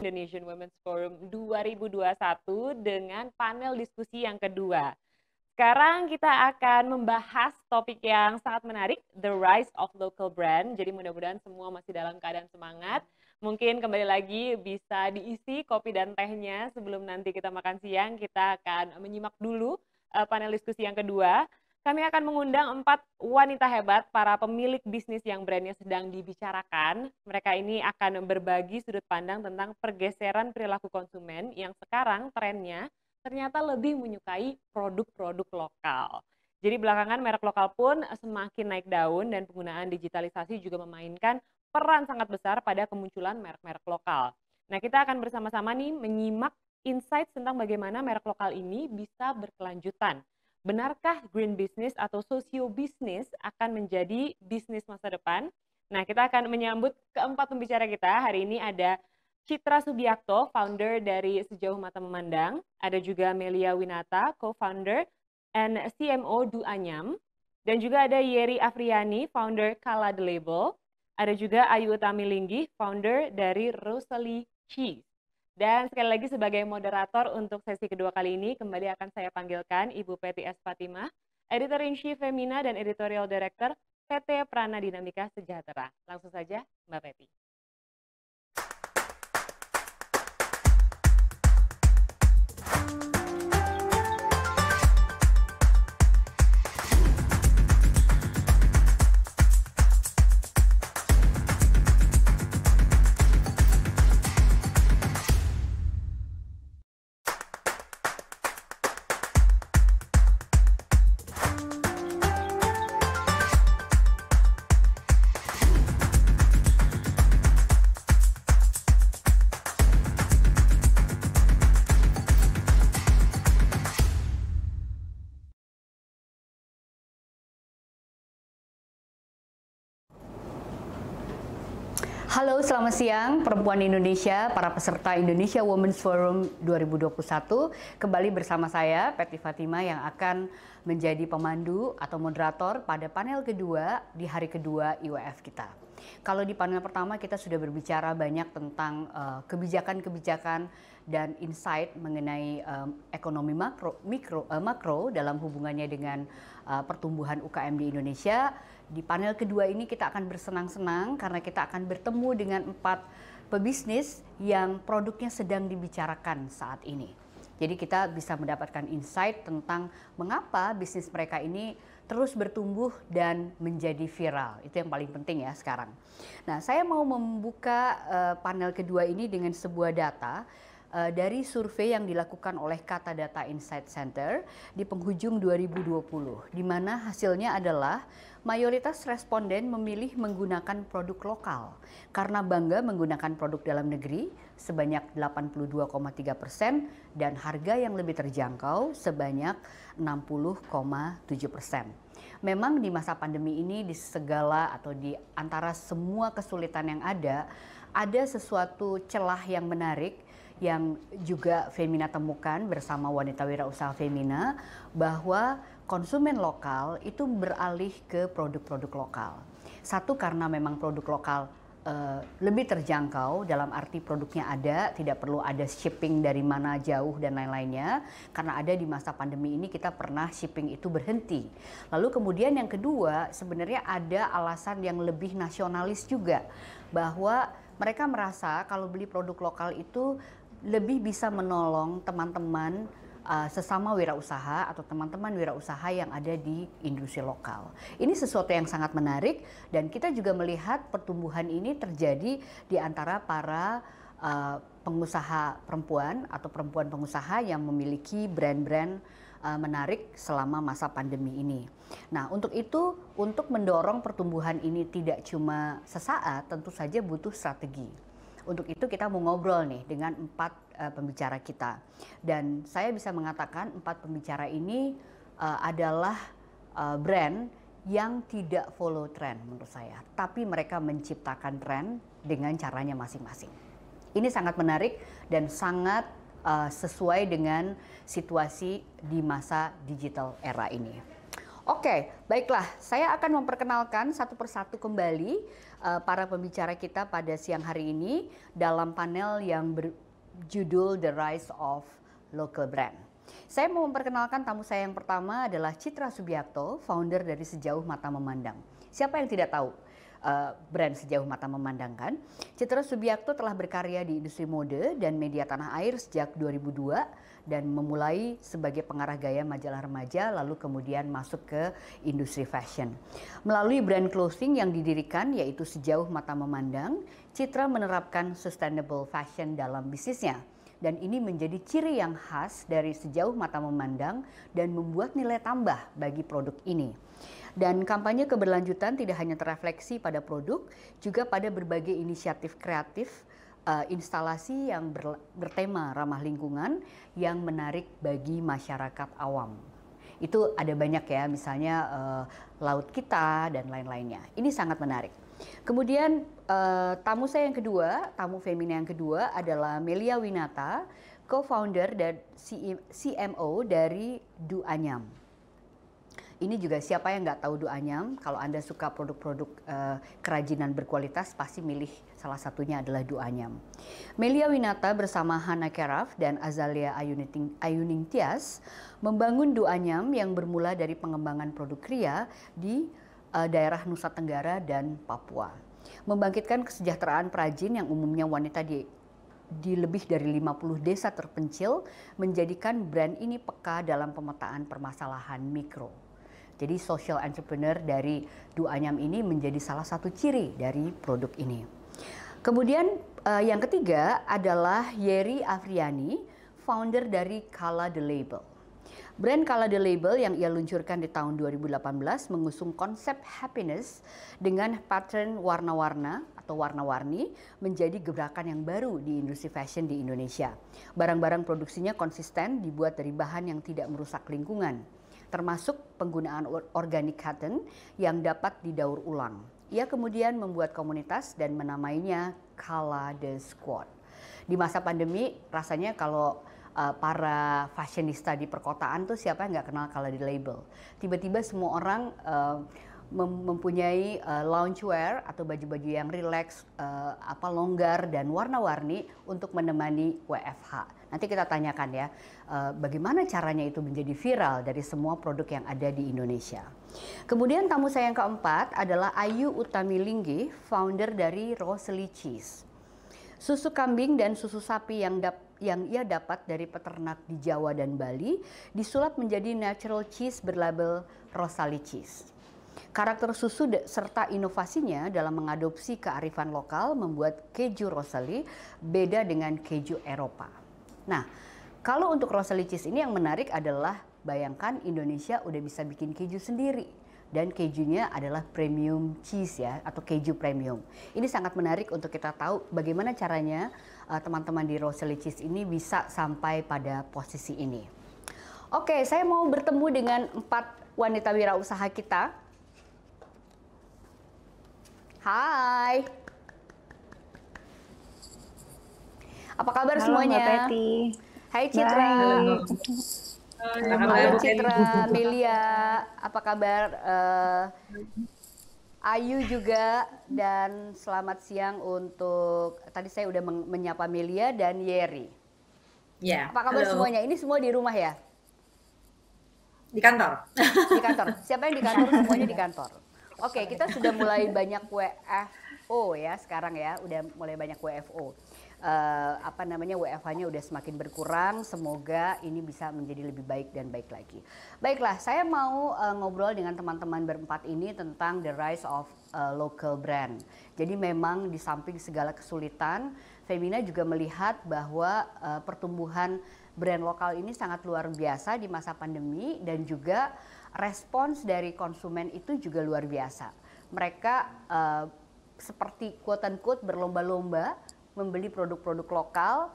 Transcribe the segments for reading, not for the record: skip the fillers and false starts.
Indonesian Women's Forum 2021 dengan panel diskusi yang kedua. Sekarang kita akan membahas topik yang sangat menarik, The Rise of Local Brand. Jadi mudah-mudahan semua masih dalam keadaan semangat. Mungkin kembali lagi bisa diisi kopi dan tehnya sebelum nanti kita makan siang. Kita akan menyimak dulu panel diskusi yang kedua. Kami akan mengundang 4 wanita hebat, para pemilik bisnis yang brandnya sedang dibicarakan. Mereka ini akan berbagi sudut pandang tentang pergeseran perilaku konsumen yang sekarang trennya ternyata lebih menyukai produk-produk lokal. Jadi belakangan merek lokal pun semakin naik daun dan penggunaan digitalisasi juga memainkan peran sangat besar pada kemunculan merek-merek lokal. Nah, kita akan bersama-sama nih menyimak insight tentang bagaimana merek lokal ini bisa berkelanjutan. Benarkah green business atau socio business akan menjadi bisnis masa depan? Nah, kita akan menyambut keempat pembicara kita. Hari ini ada Citra Subiakto, founder dari Sejauh Mata Memandang. Ada juga Melia Winata, co-founder and CMO Du Anyam. Dan juga ada Yeri Afriani, founder Kala The Label. Ada juga Ayu Utamilinggi, founder dari Rosalie Cheese. Dan sekali lagi sebagai moderator untuk sesi kedua kali ini, kembali akan saya panggilkan Ibu Peti S. Fatimah, Editor-in-Chief Femina dan Editorial Director PT Prana Dinamika Sejahtera. Langsung saja, Mbak Peti. Halo, selamat siang perempuan Indonesia, para peserta Indonesia Women's Forum 2021. Kembali bersama saya, Peti Fatimah, yang akan menjadi pemandu atau moderator pada panel kedua di hari kedua IWF kita. Kalau di panel pertama kita sudah berbicara banyak tentang kebijakan-kebijakan dan insight mengenai ekonomi makro dalam hubungannya dengan pertumbuhan UKM di Indonesia. Di panel kedua ini kita akan bersenang-senang karena kita akan bertemu dengan 4 pebisnis yang produknya sedang dibicarakan saat ini. Jadi kita bisa mendapatkan insight tentang mengapa bisnis mereka ini terus bertumbuh dan menjadi viral. Itu yang paling penting ya sekarang. Nah, saya mau membuka panel kedua ini dengan sebuah data dari survei yang dilakukan oleh Kata Data Insight Center di penghujung 2020, di mana hasilnya adalah mayoritas responden memilih menggunakan produk lokal karena bangga menggunakan produk dalam negeri sebanyak 82,3% dan harga yang lebih terjangkau sebanyak 60,7%. Memang di masa pandemi ini, di segala atau di antara semua kesulitan yang ada sesuatu celah yang menarik yang juga Femina temukan bersama wanita wirausaha Femina, bahwa konsumen lokal itu beralih ke produk-produk lokal. Satu, karena memang produk lokal lebih terjangkau, dalam arti produknya ada, tidak perlu ada shipping dari mana jauh dan lain-lainnya, karena ada di masa pandemi ini kita pernah shipping itu berhenti. Lalu kemudian yang kedua, sebenarnya ada alasan yang lebih nasionalis juga, bahwa mereka merasa kalau beli produk lokal itu lebih bisa menolong teman-teman sesama wirausaha atau teman-teman wirausaha yang ada di industri lokal. Ini sesuatu yang sangat menarik dan kita juga melihat pertumbuhan ini terjadi di antara para pengusaha perempuan atau perempuan pengusaha yang memiliki brand-brand menarik selama masa pandemi ini. Nah, untuk itu, untuk mendorong pertumbuhan ini tidak cuma sesaat, tentu saja butuh strategi. Untuk itu kita mau ngobrol nih dengan 4 pembicara kita. Dan saya bisa mengatakan 4 pembicara ini adalah brand yang tidak follow trend menurut saya. Tapi mereka menciptakan tren dengan caranya masing-masing. Ini sangat menarik dan sangat sesuai dengan situasi di masa digital era ini. Oke, baiklah. Saya akan memperkenalkan satu persatu kembali para pembicara kita pada siang hari ini dalam panel yang berjudul The Rise of Local Brand. Saya mau memperkenalkan tamu saya yang pertama adalah Citra Subiakto, founder dari Sejauh Mata Memandang. Siapa yang tidak tahu brand Sejauh Mata Memandang kan? Citra Subiakto telah berkarya di industri mode dan media tanah air sejak 2002 dan memulai sebagai pengarah gaya majalah remaja lalu kemudian masuk ke industri fashion. Melalui brand clothing yang didirikan yaitu Sejauh Mata Memandang, Citra menerapkan sustainable fashion dalam bisnisnya. Dan ini menjadi ciri yang khas dari Sejauh Mata Memandang dan membuat nilai tambah bagi produk ini. Dan kampanye keberlanjutan tidak hanya terefleksi pada produk, juga pada berbagai inisiatif kreatif, instalasi yang bertema ramah lingkungan yang menarik bagi masyarakat awam. Itu ada banyak ya, misalnya Laut Kita dan lain-lainnya. Ini sangat menarik. Kemudian tamu saya yang kedua, tamu femina yang kedua adalah Melia Winata, co-founder dan CMO dari Du Anyam. Ini juga siapa yang nggak tahu Du Anyam, kalau Anda suka produk-produk kerajinan berkualitas pasti milih salah satunya adalah Du Anyam. Melia Winata bersama Hana Keraf dan Azalia Ayuning Tias membangun Du Anyam yang bermula dari pengembangan produk kria di daerah Nusa Tenggara dan Papua. Membangkitkan kesejahteraan perajin yang umumnya wanita di lebih dari 50 desa terpencil, menjadikan brand ini peka dalam pemetaan permasalahan mikro. Jadi social entrepreneur dari Du Anyam ini menjadi salah satu ciri dari produk ini. Kemudian yang ketiga adalah Yeri Afriani, founder dari Kala The Label. Brand Kala The Label yang ia luncurkan di tahun 2018 mengusung konsep happiness dengan pattern warna-warna atau warna-warni menjadi gebrakan yang baru di industri fashion di Indonesia. Barang-barang produksinya konsisten dibuat dari bahan yang tidak merusak lingkungan, termasuk penggunaan organic cotton yang dapat didaur ulang. Ia kemudian membuat komunitas dan menamainya Kala The Squad. Di masa pandemi, rasanya kalau para fashionista di perkotaan tuh siapa yang nggak kenal Kala The Label. Tiba-tiba semua orang mempunyai loungewear atau baju-baju yang rileks, longgar dan warna-warni untuk menemani WFH. Nanti kita tanyakan ya, bagaimana caranya itu menjadi viral dari semua produk yang ada di Indonesia. Kemudian tamu saya yang keempat adalah Ayu Utamilinggi, founder dari Rosely Cheese. Susu kambing dan susu sapi yang ia dapat dari peternak di Jawa dan Bali disulap menjadi natural cheese berlabel Rosely Cheese. Karakter susu serta inovasinya dalam mengadopsi kearifan lokal membuat keju Rosely beda dengan keju Eropa. Nah, kalau untuk Rosely Cheese ini yang menarik adalah bayangkan Indonesia udah bisa bikin keju sendiri. Dan kejunya adalah premium cheese ya, atau keju premium. Ini sangat menarik untuk kita tahu bagaimana caranya teman-teman di Rosely Cheese ini bisa sampai pada posisi ini. Oke, saya mau bertemu dengan 4 wanita wirausaha kita. Hai. Apa kabar semuanya? Mbak Peti. Hai Citra. Halo Citra, Melia, apa kabar? Ayu juga, dan selamat siang untuk tadi saya udah menyapa Melia dan Yeri. Ya. Apa kabar semuanya? Ini semua di rumah ya? Di kantor. Di kantor. Siapa yang di kantor? Semuanya di kantor. Oke, kita sudah mulai banyak WFO ya sekarang ya, udah mulai banyak WFO. WFH-nya udah semakin berkurang, semoga ini bisa menjadi lebih baik dan baik lagi. Baiklah, saya mau ngobrol dengan teman-teman berempat ini tentang the rise of local brand. Jadi memang di samping segala kesulitan, Femina juga melihat bahwa pertumbuhan brand lokal ini sangat luar biasa di masa pandemi, dan juga respons dari konsumen itu juga luar biasa. Mereka seperti quote unquote berlomba-lomba membeli produk-produk lokal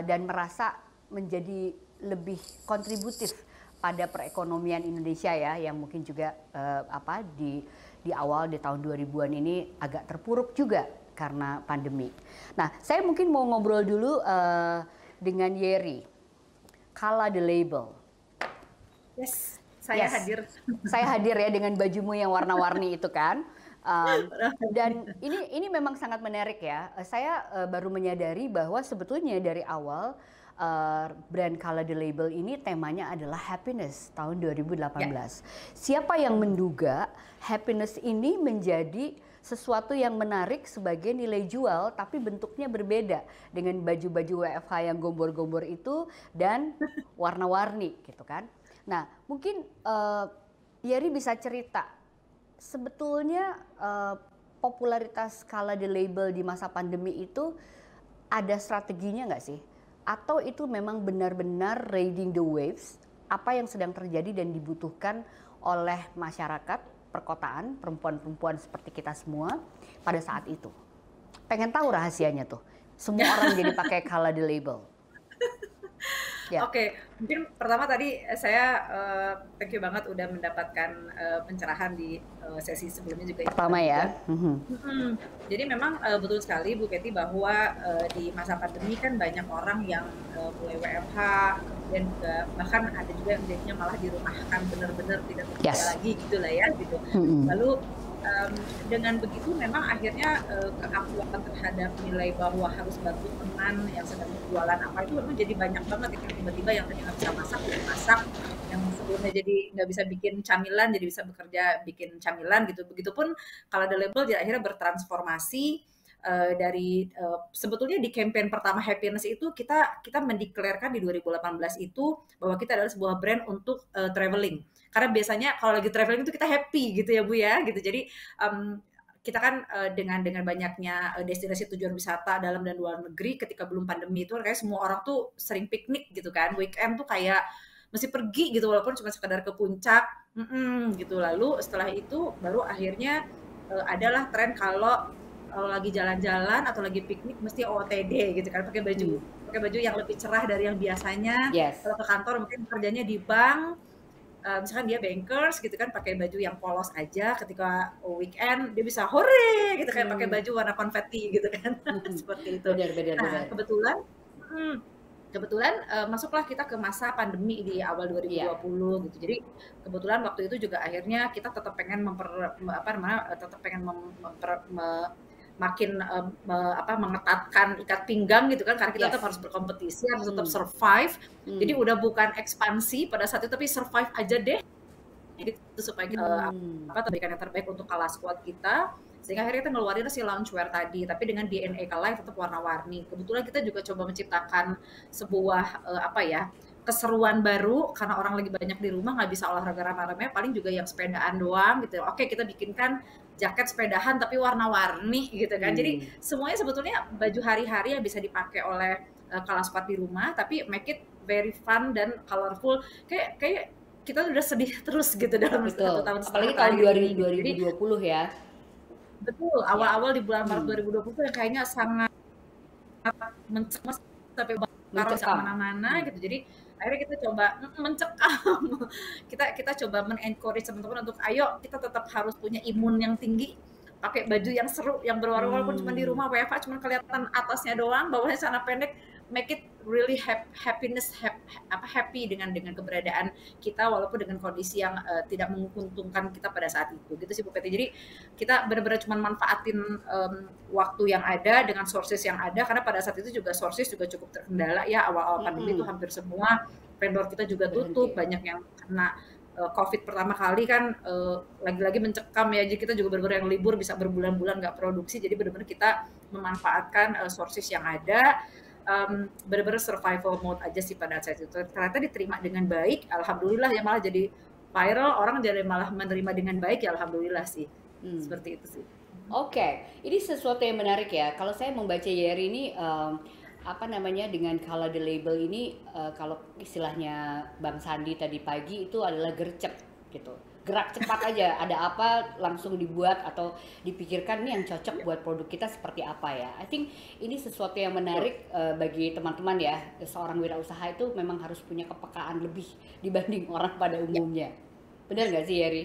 dan merasa menjadi lebih kontributif pada perekonomian Indonesia ya, yang mungkin juga di awal di tahun 2000-an ini agak terpuruk juga karena pandemi. Nah, saya mungkin mau ngobrol dulu dengan Yeri, Kala The Label. Yes. Saya Yes, hadir. saya hadir ya dengan bajumu yang warna-warni itu kan. Dan ini memang sangat menarik ya. Saya baru menyadari bahwa sebetulnya dari awal brand Kala The Label ini temanya adalah happiness tahun 2018. Ya, Siapa yang menduga happiness ini menjadi sesuatu yang menarik sebagai nilai jual tapi bentuknya berbeda dengan baju-baju WFH yang gombor-gombor itu dan warna-warni gitu kan. Nah, mungkin Yeri bisa cerita sebetulnya popularitas Kala The Label di masa pandemi itu ada strateginya nggak sih? Atau itu memang benar-benar riding the waves, apa yang sedang terjadi dan dibutuhkan oleh masyarakat, perkotaan, perempuan-perempuan seperti kita semua pada saat itu? Pengen tahu rahasianya tuh. Semua orang jadi pakai Kala The Label. Ya. Oke, mungkin pertama tadi saya thank you banget udah mendapatkan pencerahan di sesi sebelumnya juga. Pertama ya. Jadi memang betul sekali Bu Kety bahwa di masa pandemi kan banyak orang yang mulai WFH, kemudian juga bahkan ada juga yang jadinya malah dirumahkan benar-benar tidak bekerja lagi gitu lah ya gitu. Lalu dengan begitu memang akhirnya keakuan terhadap nilai bahwa harus bantu teman yang sedang berjualan apa itu memang jadi banyak banget ya, tiba-tiba yang tadi nggak bisa masak jadi masak, yang sebelumnya jadi nggak bisa bikin camilan jadi bisa bekerja bikin camilan gitu. Begitupun kalau The Label dia akhirnya bertransformasi dari sebetulnya di campaign pertama happiness itu kita mendeklarkan di 2018 itu bahwa kita adalah sebuah brand untuk traveling. Karena biasanya kalau lagi traveling itu kita happy gitu ya Bu ya gitu. Jadi kita kan dengan banyaknya destinasi tujuan wisata dalam dan luar negeri ketika belum pandemi itu kayak semua orang tuh sering piknik gitu kan. Weekend tuh kayak mesti pergi gitu walaupun cuma sekedar ke puncak gitu. Lalu setelah itu baru akhirnya adalah tren kalau lagi jalan-jalan atau lagi piknik mesti OOTD gitu kan, pakai baju yang lebih cerah dari yang biasanya. Kalau ke kantor mungkin kerjanya di bank, misalkan dia bankers gitu kan pakai baju yang polos aja, ketika weekend dia bisa hore gitu kan pakai baju warna konfeti gitu kan. Seperti itu. Nah, kebetulan masuklah kita ke masa pandemi di awal 2020 gitu. Jadi kebetulan waktu itu juga akhirnya kita tetap pengen makin mengetatkan ikat pinggang gitu kan, karena kita tetap harus berkompetisi, harus tetap survive. Jadi udah bukan ekspansi pada saat itu, tapi survive aja deh. Jadi supaya kita berikan yang terbaik untuk Kala Squad kita. Sehingga akhirnya kita ngeluarin si loungewear tadi, tapi dengan DNA Kala tetap warna-warni. Kebetulan kita juga coba menciptakan sebuah keseruan baru, karena orang lagi banyak di rumah nggak bisa olahraga rame-rame, paling juga yang sepedaan doang gitu. Oke, kita bikinkan jaket sepedahan tapi warna-warni gitu kan. Jadi semuanya sebetulnya baju hari-hari yang bisa dipakai oleh Kala Squad di rumah, tapi make it very fun dan colorful. Kayak kita udah sedih terus gitu dalam satu tahun. Apalagi tahun 2020 ya. Betul, awal-awal di bulan Maret 2020 tuh yang kayaknya sangat mencekam sampai kemana-mana gitu. Jadi akhirnya kita coba mencekam. kita coba men-encourage teman-teman untuk ayo kita tetap harus punya imun yang tinggi, pakai baju yang seru, yang berwarna walaupun cuma di rumah WFH cuma kelihatan atasnya doang, bawahnya celana pendek, make it really happy dengan keberadaan kita walaupun dengan kondisi yang tidak menguntungkan kita pada saat itu gitu sih Bu Kety. Jadi kita benar-benar cuma manfaatin waktu yang ada dengan sources yang ada, karena pada saat itu juga sources juga cukup terkendala ya, awal-awal pandemi itu hampir semua vendor kita juga tutup, banyak yang kena COVID pertama kali kan lagi-lagi mencekam ya, jadi kita juga benar-benar yang libur bisa berbulan-bulan nggak produksi, jadi benar-benar kita memanfaatkan sources yang ada, benar-benar survival mode aja sih pada saat itu. Ternyata diterima dengan baik, alhamdulillah ya, malah jadi viral, orang jadi malah menerima dengan baik ya, alhamdulillah sih. Seperti itu sih. Oke, ini sesuatu yang menarik ya. Kalau saya membaca Yeri ini dengan Kala The Label ini kalau istilahnya Bang Sandi tadi pagi itu adalah gercep gitu. Gerak cepat aja, ada apa langsung dibuat atau dipikirkan nih yang cocok buat produk kita seperti apa ya. I think ini sesuatu yang menarik bagi teman-teman ya. Seorang wirausaha itu memang harus punya kepekaan lebih dibanding orang pada umumnya. Benar nggak sih Yeri?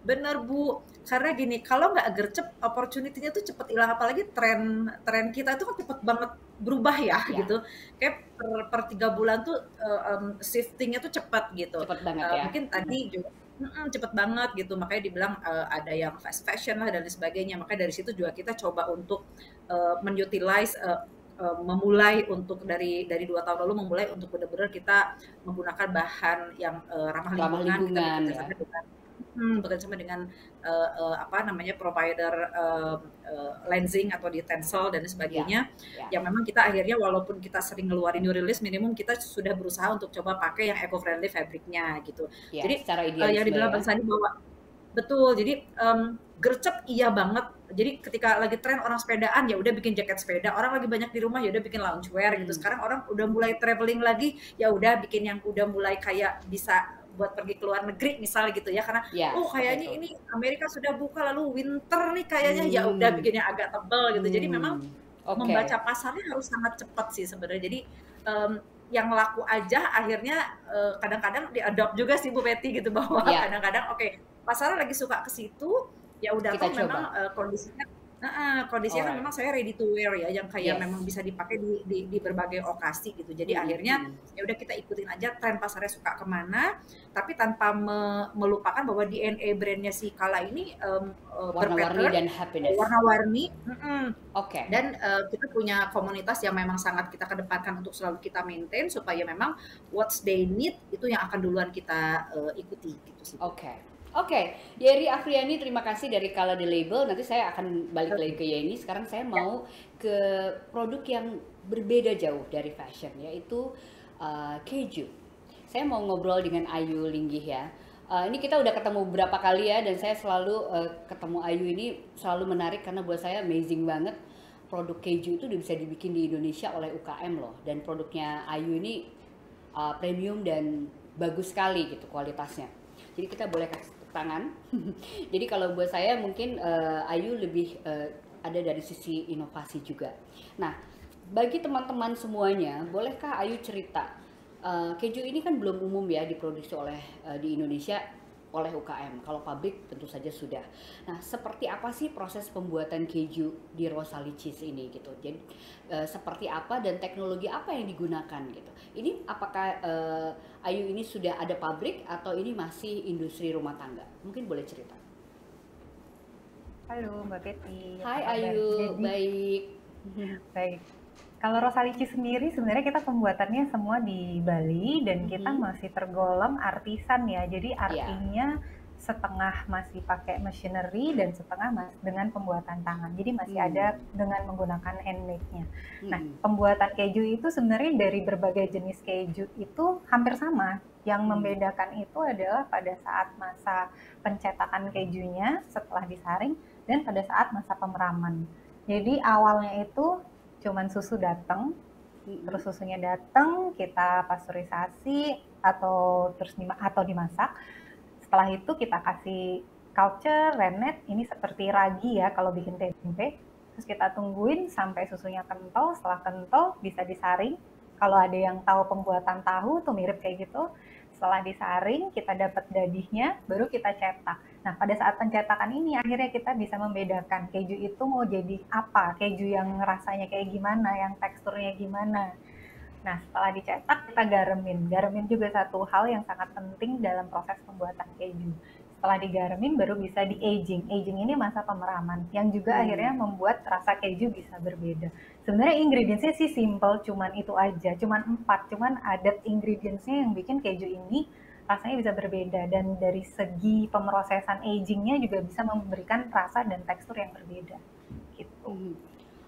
Bener Bu, karena gini, kalau nggak gercep, opportunity-nya tuh cepet hilang, apalagi tren kita itu kan cepet banget berubah ya Ya, gitu. Kayak per 3 bulan tuh shiftingnya tuh cepat gitu. cepet banget ya. Mungkin tadi juga cepet banget gitu, makanya dibilang ada yang fast fashion lah dan lain sebagainya. Makanya dari situ juga kita coba untuk menutilize memulai untuk dari 2 tahun lalu memulai untuk benar-benar kita menggunakan bahan yang ramah Ramah lingkungan. Kita lingkungan bekerja ya. sama dengan bekerjasama dengan apa namanya provider lensing atau di Tencel dan Ya, sebagainya. ya. Yang memang kita akhirnya walaupun kita sering ngeluarin new release, minimum kita sudah berusaha untuk coba pakai yang eco-friendly fabricnya gitu. Ya, Jadi secara yang idealisme dibilang ya. Bang Sandi bahwa betul, jadi gercep iya banget. Jadi ketika lagi tren orang sepedaan ya udah bikin jaket sepeda, orang lagi banyak di rumah ya udah bikin loungewear gitu. Sekarang orang udah mulai traveling lagi, ya udah bikin yang udah mulai kayak bisa buat pergi ke luar negeri misalnya gitu ya, karena Ya, seperti kayaknya itu. ini Amerika sudah buka lalu winter nih kayaknya, ya udah Hmm, bikin yang agak tebel gitu. Jadi memang oke. membaca pasarnya harus sangat cepat sih sebenarnya. Jadi yang laku aja akhirnya kadang-kadang diadopt juga sih Bu Betty gitu, bahwa Ya, kadang-kadang oke, pasarnya lagi suka ke situ, ya udah kita toh coba. memang kondisinya kan Alright. memang saya ready to wear ya, yang kayak Yes. memang bisa dipakai di berbagai okasi gitu. Jadi akhirnya ya udah kita ikutin aja tren pasarnya suka kemana, tapi tanpa melupakan bahwa DNA brandnya si Kala ini Warna-warni berpattern, dan happiness. warna-warni, Oke. dan kita punya komunitas yang memang sangat kita kedepankan untuk selalu kita maintain supaya memang what they need itu yang akan duluan kita ikuti gitu sih. Oke. Oke, Yeri Afriani, terima kasih dari Kala The Label. Nanti saya akan balik lagi ke Yeni. Sekarang saya mau ke produk yang berbeda jauh dari fashion, yaitu keju. Saya mau ngobrol dengan Ayu Linggih ya. Ini kita udah ketemu beberapa kali ya, dan saya selalu ketemu Ayu ini selalu menarik karena buat saya amazing banget. Produk keju itu bisa dibikin di Indonesia oleh UKM loh, dan produknya Ayu ini premium dan bagus sekali gitu kualitasnya. Jadi kita boleh kasih tepuk tangan. Jadi kalau buat saya mungkin Ayu lebih ada dari sisi inovasi juga. Nah, bagi teman-teman semuanya, bolehkah Ayu cerita keju ini kan belum umum ya diproduksi oleh di Indonesia oleh UKM. Kalau pabrik tentu saja sudah. Nah, seperti apa sih proses pembuatan keju di Rosali Cheese ini gitu? Jadi seperti apa dan teknologi apa yang digunakan gitu? Ini apakah Ayu ini sudah ada pabrik atau ini masih industri rumah tangga? Mungkin boleh cerita. Halo Mbak Betty, Hai apa kabar? Ayu, Jadi, baik. baik. Kalau Rosalici sendiri sebenarnya kita pembuatannya semua di Bali dan kita masih tergolong artisan ya. Jadi artinya setengah masih pakai machinery dan setengah dengan pembuatan tangan. Jadi masih ada dengan menggunakan handmade-nya. Nah, pembuatan keju itu sebenarnya dari berbagai jenis keju itu hampir sama. Yang membedakan itu adalah pada saat masa pencetakan kejunya setelah disaring dan pada saat masa pemeraman. Jadi awalnya itu cuman susu datang, terus susunya datang, kita pasteurisasi atau dimasak. Setelah itu kita kasih culture, rennet, ini seperti ragi ya kalau bikin tempe. Terus kita tungguin sampai susunya kental, setelah kental bisa disaring. Kalau ada yang tahu pembuatan tahu tuh mirip kayak gitu. Setelah disaring, kita dapat dadihnya, baru kita cetak. Nah, pada saat pencetakan ini akhirnya kita bisa membedakan keju itu mau jadi apa, keju yang rasanya kayak gimana, yang teksturnya gimana. Nah, setelah dicetak kita garemin. Garemin juga satu hal yang sangat penting dalam proses pembuatan keju. Setelah digaremin baru bisa di aging. Aging ini masa pemeraman yang juga akhirnya membuat rasa keju bisa berbeda. Sebenarnya ingredientsnya sih simple, cuman itu aja, cuman 4, cuman added ingredientsnya yang bikin keju ini rasanya bisa berbeda, dan dari segi pemrosesan agingnya juga bisa memberikan rasa dan tekstur yang berbeda gitu.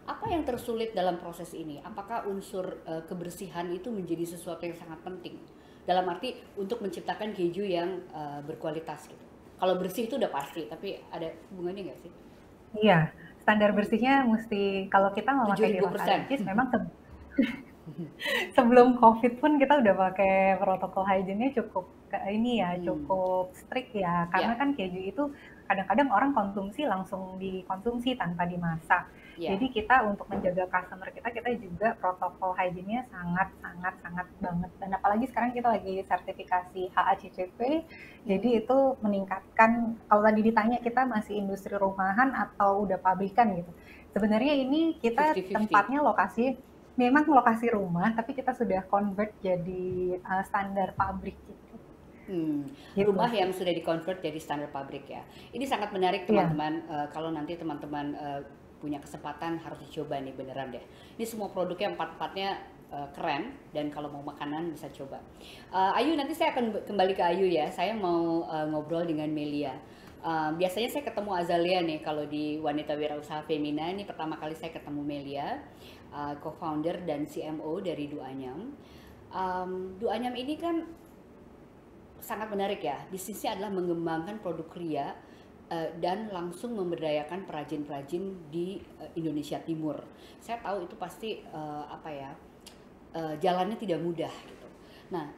Apa yang tersulit dalam proses ini? Apakah unsur kebersihan itu menjadi sesuatu yang sangat penting? Dalam arti untuk menciptakan keju yang berkualitas gitu. Kalau bersih itu udah pasti, tapi ada hubungannya nggak sih? Iya, standar bersihnya mesti, kalau kita memakai di 70%. Rosali memang sebelum COVID pun kita udah pakai protokol hygiene-nya cukup cukup strict ya, karena kan keju itu kadang-kadang orang konsumsi langsung dikonsumsi tanpa dimasak. Jadi kita untuk menjaga customer kita juga protokol hygiene-nya sangat banget. Dan apalagi sekarang kita lagi sertifikasi HACCP, jadi itu meningkatkan. Kalau tadi ditanya kita masih industri rumahan atau udah pabrikan gitu. Sebenarnya ini kita 50-50. tempatnya lokasi memang lokasi rumah, tapi kita sudah convert jadi standar pabrik gitu. Rumah yang sudah di-convert jadi standar pabrik ya. Ini sangat menarik teman-teman. Kalau nanti teman-teman punya kesempatan harus dicoba nih, beneran deh. Ini semua produknya empat-empatnya keren, dan kalau mau makanan bisa coba. Ayu, nanti saya akan kembali ke Ayu ya. Saya mau ngobrol dengan Melia. Biasanya saya ketemu Azalia nih kalau di Wanita Wirausaha Femina. Ini pertama kali saya ketemu Melia, co-founder dan CMO dari Duanyam. Duanyam ini kan sangat menarik ya. Bisnisnya adalah mengembangkan produk kria dan langsung memberdayakan perajin-perajin di Indonesia Timur. Saya tahu itu pasti jalannya tidak mudah gitu. Nah,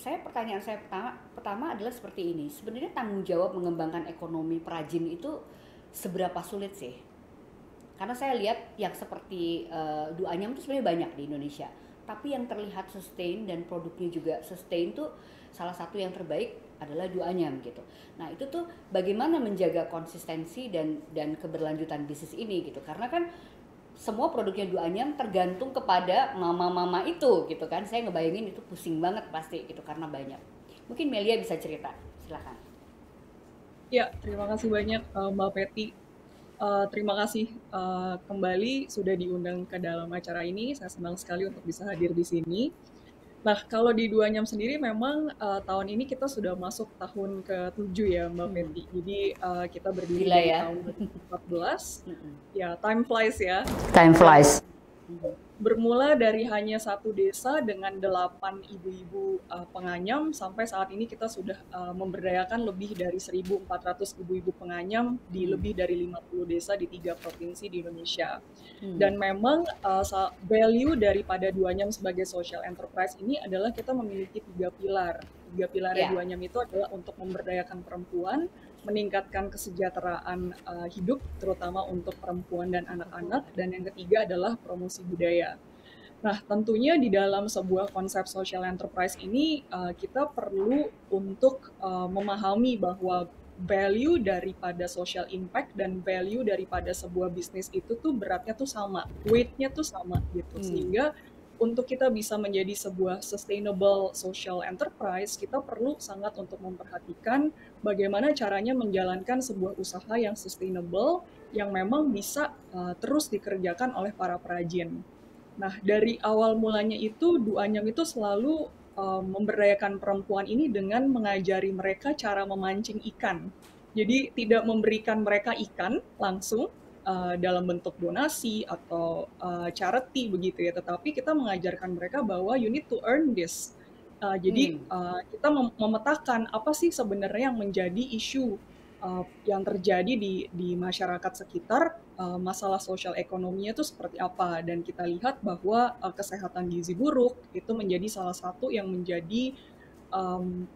pertanyaan saya pertama adalah seperti ini. Sebenarnya tanggung jawab mengembangkan ekonomi perajin itu seberapa sulit sih? Karena saya lihat yang seperti Duanyam itu sebenarnya banyak di Indonesia. Tapi yang terlihat sustain dan produknya juga sustain tuh salah satu yang terbaik adalah Duanyam gitu. Nah, itu tuh bagaimana menjaga konsistensi dan keberlanjutan bisnis ini gitu. Karena kan semua produknya Duanyam tergantung kepada mama-mama itu gitu kan. Saya ngebayangin itu pusing banget pasti gitu karena banyak. Mungkin Melia bisa cerita, silakan. Ya, terima kasih banyak Mbak Peti. Terima kasih kembali sudah diundang ke dalam acara ini. Saya senang sekali untuk bisa hadir di sini. Nah, kalau di Duanyam sendiri memang tahun ini kita sudah masuk tahun ke-7 ya Mbak Peti. Jadi kita berdiri di tahun 2014. Ya, time flies ya. Time flies. Bermula dari hanya satu desa dengan 8 ibu-ibu penganyam, sampai saat ini kita sudah memberdayakan lebih dari 1.400 ibu-ibu penganyam di lebih dari 50 desa di 3 provinsi di Indonesia. Dan memang value daripada Duanyam sebagai social enterprise ini adalah kita memiliki 3 pilar. 3 pilar Duanyam itu adalah untuk memberdayakan perempuan, meningkatkan kesejahteraan hidup, terutama untuk perempuan dan anak-anak, dan yang ketiga adalah promosi budaya. Nah, tentunya di dalam sebuah konsep social enterprise ini, kita perlu untuk memahami bahwa value daripada social impact dan value daripada sebuah bisnis itu tuh beratnya tuh sama, weight-nya tuh sama gitu, sehingga untuk kita bisa menjadi sebuah sustainable social enterprise, kita perlu sangat untuk memperhatikan bagaimana caranya menjalankan sebuah usaha yang sustainable, yang memang bisa terus dikerjakan oleh para perajin. Nah, dari awal mulanya itu, Duanyam itu selalu memberdayakan perempuan ini dengan mengajari mereka cara memancing ikan. Jadi tidak memberikan mereka ikan langsung, dalam bentuk donasi atau charity begitu ya, tetapi kita mengajarkan mereka bahwa you need to earn this. Jadi kita memetakan apa sih sebenarnya yang menjadi isu yang terjadi di masyarakat sekitar, masalah sosial ekonominya itu seperti apa, dan kita lihat bahwa kesehatan gizi buruk itu menjadi salah satu yang menjadi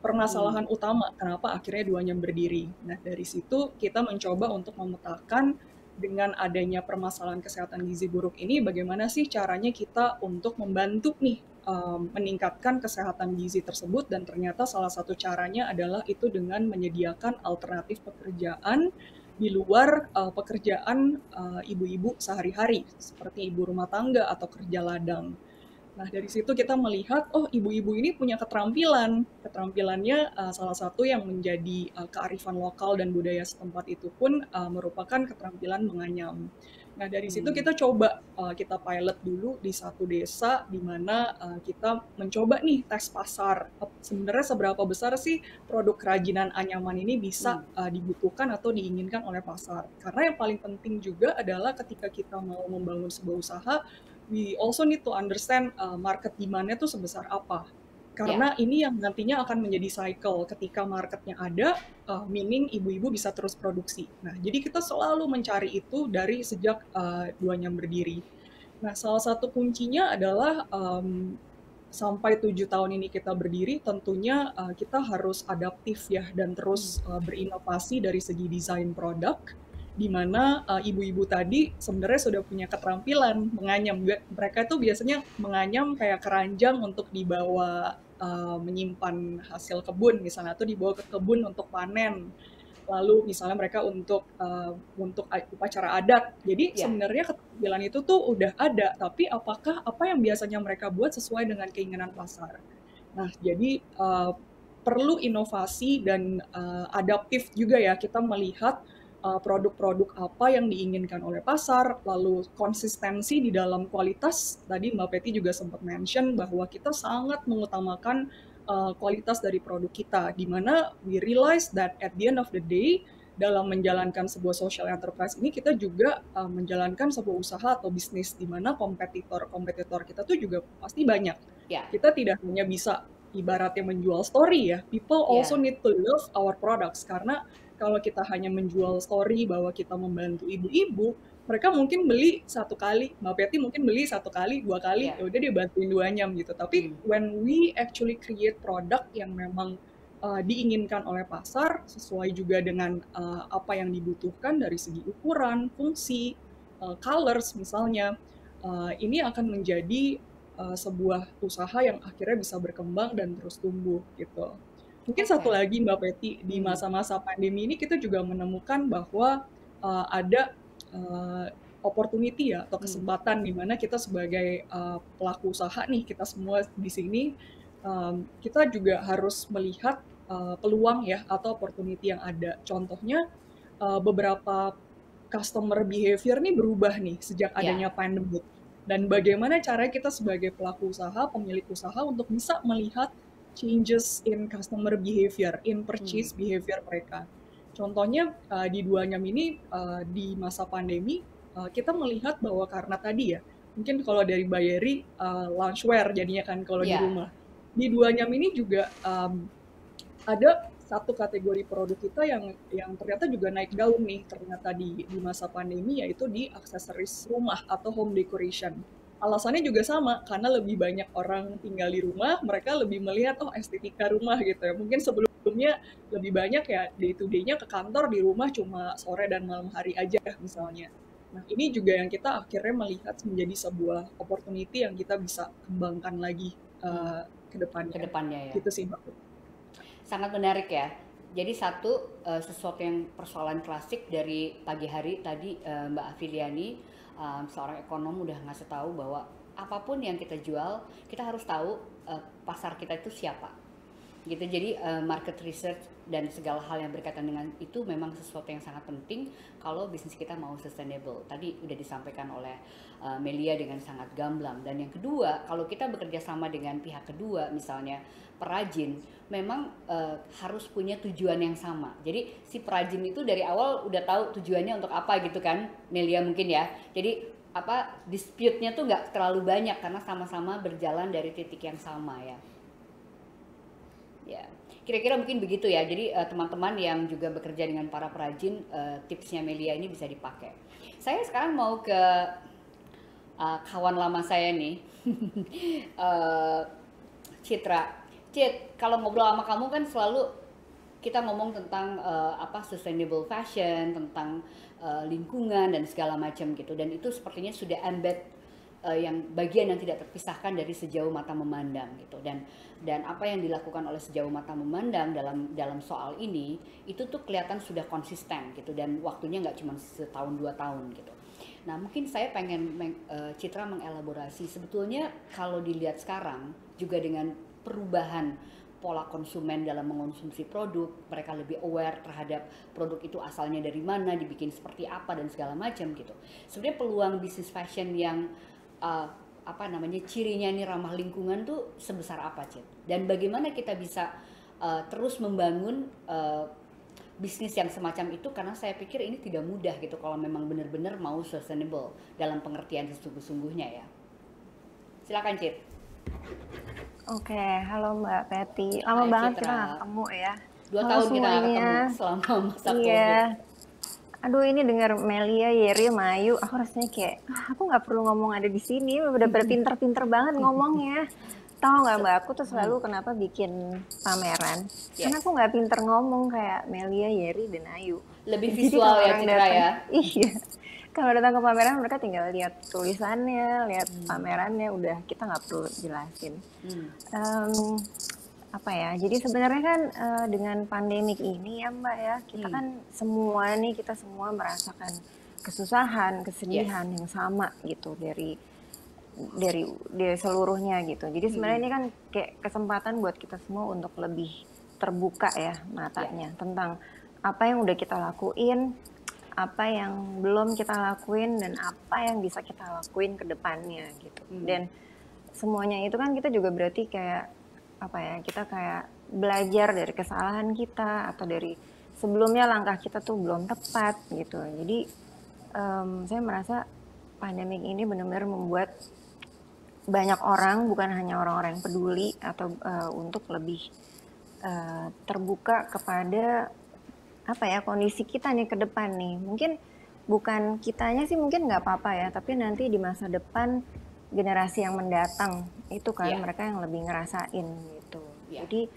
permasalahan utama kenapa akhirnya Duanyam berdiri. Nah, dari situ kita mencoba untuk memetakan dengan adanya permasalahan kesehatan gizi buruk ini, bagaimana sih caranya kita untuk membantu nih meningkatkan kesehatan gizi tersebut, dan ternyata salah satu caranya adalah itu dengan menyediakan alternatif pekerjaan di luar pekerjaan ibu-ibu sehari-hari, seperti ibu rumah tangga atau kerja ladang. Nah, dari situ kita melihat, oh, ibu-ibu ini punya keterampilan. Keterampilannya salah satu yang menjadi kearifan lokal dan budaya setempat itu pun merupakan keterampilan menganyam. Nah, dari situ kita coba, kita pilot dulu di satu desa, di mana kita mencoba nih tes pasar. Sebenarnya seberapa besar sih produk kerajinan anyaman ini bisa dibutuhkan atau diinginkan oleh pasar. Karena yang paling penting juga adalah ketika kita mau membangun sebuah usaha, we also need to understand market demand-nya tuh sebesar apa. Karena ini yang nantinya akan menjadi cycle. Ketika marketnya ada, meaning ibu-ibu bisa terus produksi. Nah, jadi kita selalu mencari itu dari sejak Duanyam berdiri. Nah, salah satu kuncinya adalah sampai 7 tahun ini kita berdiri, tentunya kita harus adaptif ya, dan terus berinovasi dari segi desain produk, di mana ibu-ibu tadi sebenarnya sudah punya keterampilan menganyam. Mereka itu biasanya menganyam kayak keranjang untuk dibawa menyimpan hasil kebun misalnya, atau dibawa ke kebun untuk panen. lalu misalnya mereka untuk upacara adat. Jadi sebenarnya keterampilan itu tuh udah ada, tapi apakah apa yang biasanya mereka buat sesuai dengan keinginan pasar? Nah, jadi perlu inovasi dan adaptif juga ya, kita melihat produk-produk apa yang diinginkan oleh pasar, lalu konsistensi di dalam kualitas. Tadi Mbak Peti juga sempat mention bahwa kita sangat mengutamakan kualitas dari produk kita, di mana we realize that at the end of the day, dalam menjalankan sebuah social enterprise ini, kita juga menjalankan sebuah usaha atau bisnis, di mana kompetitor kita tuh juga pasti banyak. Kita tidak hanya bisa ibaratnya menjual story ya, people also need to love our products, karena kalau kita hanya menjual story bahwa kita membantu ibu-ibu, mereka mungkin beli satu kali, Mbak Peti mungkin beli satu kali, dua kali, ya udah dia bantuin 2 jam gitu. Tapi when we actually create produk yang memang diinginkan oleh pasar, sesuai juga dengan apa yang dibutuhkan dari segi ukuran, fungsi, colors misalnya, ini akan menjadi sebuah usaha yang akhirnya bisa berkembang dan terus tumbuh gitu. Mungkin satu lagi Mbak Peti, di masa-masa pandemi ini kita juga menemukan bahwa ada opportunity ya, atau kesempatan di mana kita sebagai pelaku usaha nih, kita semua di sini, kita juga harus melihat peluang ya, atau opportunity yang ada. Contohnya beberapa customer behavior nih berubah nih sejak adanya pandemi. Dan bagaimana caranya kita sebagai pelaku usaha, pemilik usaha untuk bisa melihat changes in customer behavior, in purchase behavior mereka. Contohnya di 2 jam ini di masa pandemi, kita melihat bahwa karena tadi ya, mungkin kalau dari Mbak Yeri, loungewear jadinya kan kalau di rumah. Di 2 jam ini juga ada satu kategori produk kita yang ternyata juga naik daun nih ternyata di masa pandemi, yaitu di aksesoris rumah atau home decoration. Alasannya juga sama, karena lebih banyak orang tinggal di rumah, mereka lebih melihat estetika rumah gitu ya. Mungkin sebelumnya lebih banyak ya day to day-nya ke kantor, di rumah cuma sore dan malam hari aja misalnya. Nah, ini juga yang kita akhirnya melihat menjadi sebuah opportunity yang kita bisa kembangkan lagi ke depannya. Gitu sih Mbak. Sangat menarik ya. Jadi sesuatu yang persoalan klasik dari pagi hari tadi Mbak Afiliani, seorang ekonom, udah ngasih tahu bahwa apapun yang kita jual, kita harus tahu pasar kita itu siapa. Gitu. Jadi market research dan segala hal yang berkaitan dengan itu memang sesuatu yang sangat penting kalau bisnis kita mau sustainable. Tadi udah disampaikan oleh Melia dengan sangat gamblang. Dan yang kedua, kalau kita bekerja sama dengan pihak kedua, misalnya perajin, memang harus punya tujuan yang sama. Jadi si perajin itu dari awal udah tahu tujuannya untuk apa gitu kan, Melia mungkin ya. Jadi dispute-nya tuh nggak terlalu banyak karena sama-sama berjalan dari titik yang sama ya. Ya, kira-kira mungkin begitu ya. Jadi teman-teman yang juga bekerja dengan para perajin, tipsnya Melia ini bisa dipakai. Saya sekarang mau ke kawan lama saya nih, Citra. Cit, kalau ngobrol sama kamu kan selalu kita ngomong tentang sustainable fashion, tentang lingkungan dan segala macam gitu. Dan itu sepertinya sudah embed yang bagian yang tidak terpisahkan dari Sejauh Mata Memandang gitu. Dan apa yang dilakukan oleh Sejauh Mata Memandang dalam soal ini itu tuh kelihatan sudah konsisten gitu, dan waktunya nggak cuma setahun 2 tahun gitu. Nah, mungkin saya pengen Citra mengelaborasi sebetulnya kalau dilihat sekarang juga dengan perubahan pola konsumen dalam mengonsumsi produk, mereka lebih aware terhadap produk itu asalnya dari mana, dibikin seperti apa dan segala macam gitu. Sebenarnya peluang bisnis fashion yang cirinya ini ramah lingkungan tuh sebesar apa, Cit? Dan bagaimana kita bisa terus membangun bisnis yang semacam itu, karena saya pikir ini tidak mudah gitu kalau memang benar-benar mau sustainable dalam pengertian sesungguh-sungguhnya ya. Silakan, Cit. Oke, halo Mbak Peti. Lama banget kita nggak ketemu ya. 2 tahun kita nggak ketemu selama masa COVID. Iya. Aduh, ini dengar Melia, Yeri, Mayu, aku rasanya kayak aku nggak perlu ngomong ada di sini, udah pinter-pinter banget ngomongnya. Tahu nggak Mbak, aku tuh selalu kenapa bikin pameran? Karena aku nggak pinter ngomong kayak Melia, Yeri, dan Ayu. Lebih visual ya Citra ya? Iya. Kalau datang ke pameran mereka tinggal lihat tulisannya, lihat pamerannya, udah kita nggak perlu jelasin. apa ya? Jadi sebenarnya kan dengan pandemik ini ya Mbak ya, kita kan kita semua merasakan kesusahan, kesedihan yang sama gitu dari seluruhnya gitu. Jadi sebenarnya ini kan kayak kesempatan buat kita semua untuk lebih terbuka ya matanya tentang apa yang udah kita lakuin, apa yang belum kita lakuin, dan apa yang bisa kita lakuin ke depannya gitu. Dan semuanya itu kan kita juga berarti kayak apa ya, kita kayak belajar dari kesalahan kita atau dari sebelumnya langkah kita tuh belum tepat gitu. Jadi saya merasa pandemik ini benar-benar membuat banyak orang, bukan hanya orang-orang yang peduli atau untuk lebih terbuka kepada apa ya, kondisi kita nih ke depan nih. Mungkin bukan kitanya sih mungkin nggak apa-apa ya, tapi nanti di masa depan generasi yang mendatang itu kan mereka yang lebih ngerasain gitu. Jadi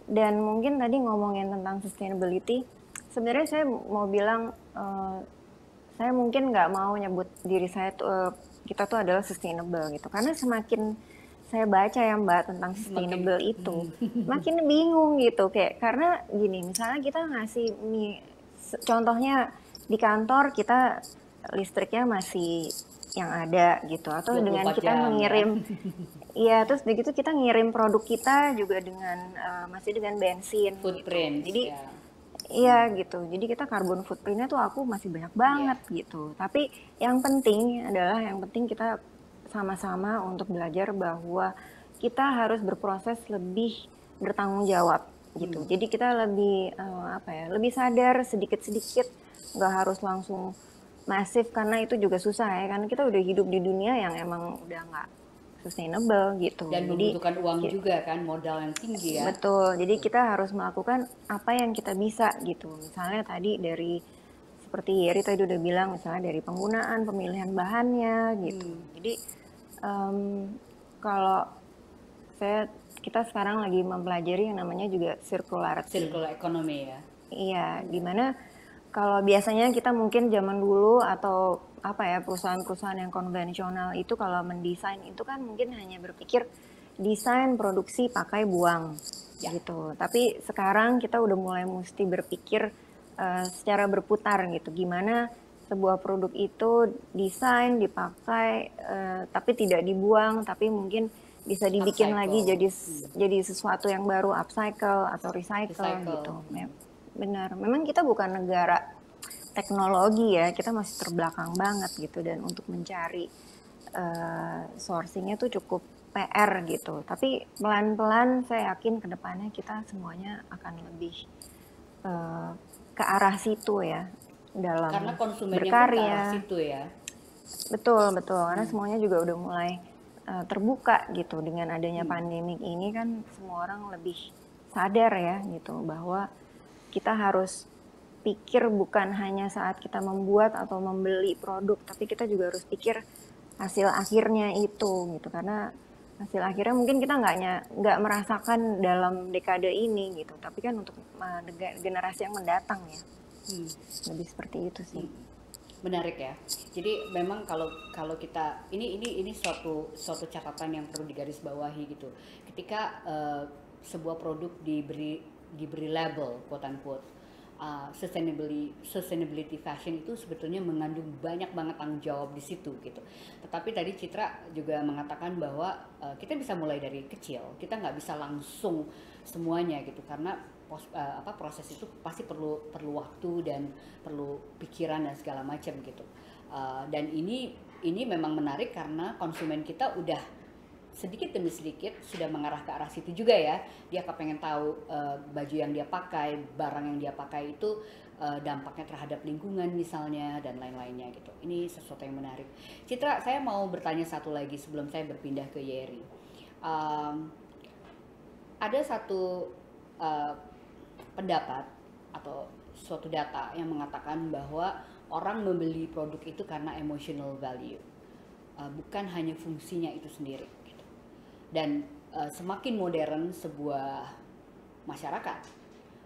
dan mungkin tadi ngomongin tentang sustainability, sebenarnya saya mau bilang saya mungkin nggak mau nyebut diri saya tuh kita tuh adalah sustainable gitu, karena semakin saya baca ya Mbak tentang sustainable itu, makin bingung gitu kayak, karena gini, misalnya kita ngasih contohnya di kantor kita listriknya masih yang ada gitu, atau dengan kita mengirim terus begitu kita ngirim produk kita juga dengan masih dengan bensin footprint gitu. Jadi iya gitu, jadi kita carbon footprintnya tuh aku masih banyak banget gitu. Tapi yang penting adalah kita sama-sama untuk belajar bahwa kita harus berproses lebih bertanggung jawab gitu. Jadi kita lebih lebih sadar sedikit-sedikit, nggak harus langsung masif, karena itu juga susah ya, karena kita udah hidup di dunia yang emang udah nggak sustainable gitu. Dan membutuhkan uang juga kan, modal yang tinggi ya. Betul, jadi kita harus melakukan apa yang kita bisa gitu. Misalnya tadi dari seperti Yeri tadi udah bilang, misalnya dari penggunaan, pemilihan bahannya gitu. Jadi kalau kita sekarang lagi mempelajari yang namanya juga circular economy ya. Iya, dimana kalau biasanya kita mungkin zaman dulu atau perusahaan-perusahaan yang konvensional itu kalau mendesain itu kan mungkin hanya berpikir desain, produksi, pakai, buang gitu. Tapi sekarang kita udah mulai mesti berpikir secara berputar gitu. Gimana sebuah produk itu desain, dipakai, tapi tidak dibuang, tapi mungkin bisa dibikin lagi jadi sesuatu yang baru, upcycle atau recycle. Gitu. Benar, memang kita bukan negara teknologi ya, kita masih terbelakang banget gitu, dan untuk mencari sourcingnya tuh cukup PR gitu. Tapi pelan-pelan saya yakin kedepannya kita semuanya akan lebih ke arah situ ya, dalam karena konsumennya berkarya. Ke arah situ ya. Betul, karena semuanya juga udah mulai terbuka gitu. Dengan adanya pandemik ini kan semua orang lebih sadar ya gitu, bahwa kita harus pikir bukan hanya saat kita membuat atau membeli produk, tapi kita juga harus pikir hasil akhirnya itu gitu, karena hasil akhirnya mungkin kita nggak merasakan dalam dekade ini gitu, tapi kan untuk generasi yang mendatang ya. Lebih seperti itu sih. Menarik ya. Jadi memang kalau kita ini suatu catatan yang perlu digarisbawahi gitu. Ketika sebuah produk diberi label quote unquote sustainability fashion, itu sebetulnya mengandung banyak banget tanggung jawab di situ gitu. Tetapi tadi Citra juga mengatakan bahwa kita bisa mulai dari kecil, kita nggak bisa langsung semuanya gitu, karena proses itu pasti perlu waktu dan perlu pikiran dan segala macam gitu. Dan ini memang menarik karena konsumen kita udah sedikit demi sedikit sudah mengarah ke arah situ juga ya. Dia kepengen tahu baju yang dia pakai, barang yang dia pakai itu dampaknya terhadap lingkungan misalnya, dan lain-lainnya gitu. Ini sesuatu yang menarik. Citra, saya mau bertanya satu lagi sebelum saya berpindah ke Yeri. Ada satu pendapat atau suatu data yang mengatakan bahwa orang membeli produk itu karena emotional value, bukan hanya fungsinya itu sendiri gitu. Dan semakin modern sebuah masyarakat,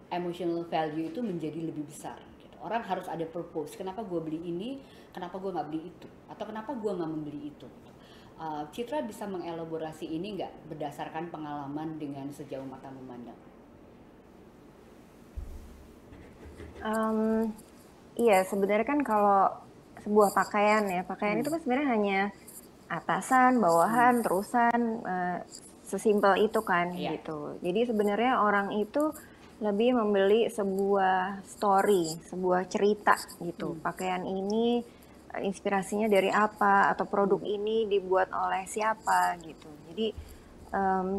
emotional value itu menjadi lebih besar gitu. Orang harus ada purpose, kenapa gue beli ini, kenapa gue nggak beli itu, atau kenapa gue nggak membeli itu gitu. Citra bisa mengelaborasi ini nggak berdasarkan pengalaman dengan sejauh mata memandang? Iya, sebenarnya kan kalau sebuah pakaian ya, pakaian itu kan sebenarnya hanya atasan, bawahan, terusan, sesimpel itu kan gitu. Jadi sebenarnya orang itu lebih membeli sebuah story, sebuah cerita gitu. Pakaian ini inspirasinya dari apa, atau produk ini dibuat oleh siapa gitu. Jadi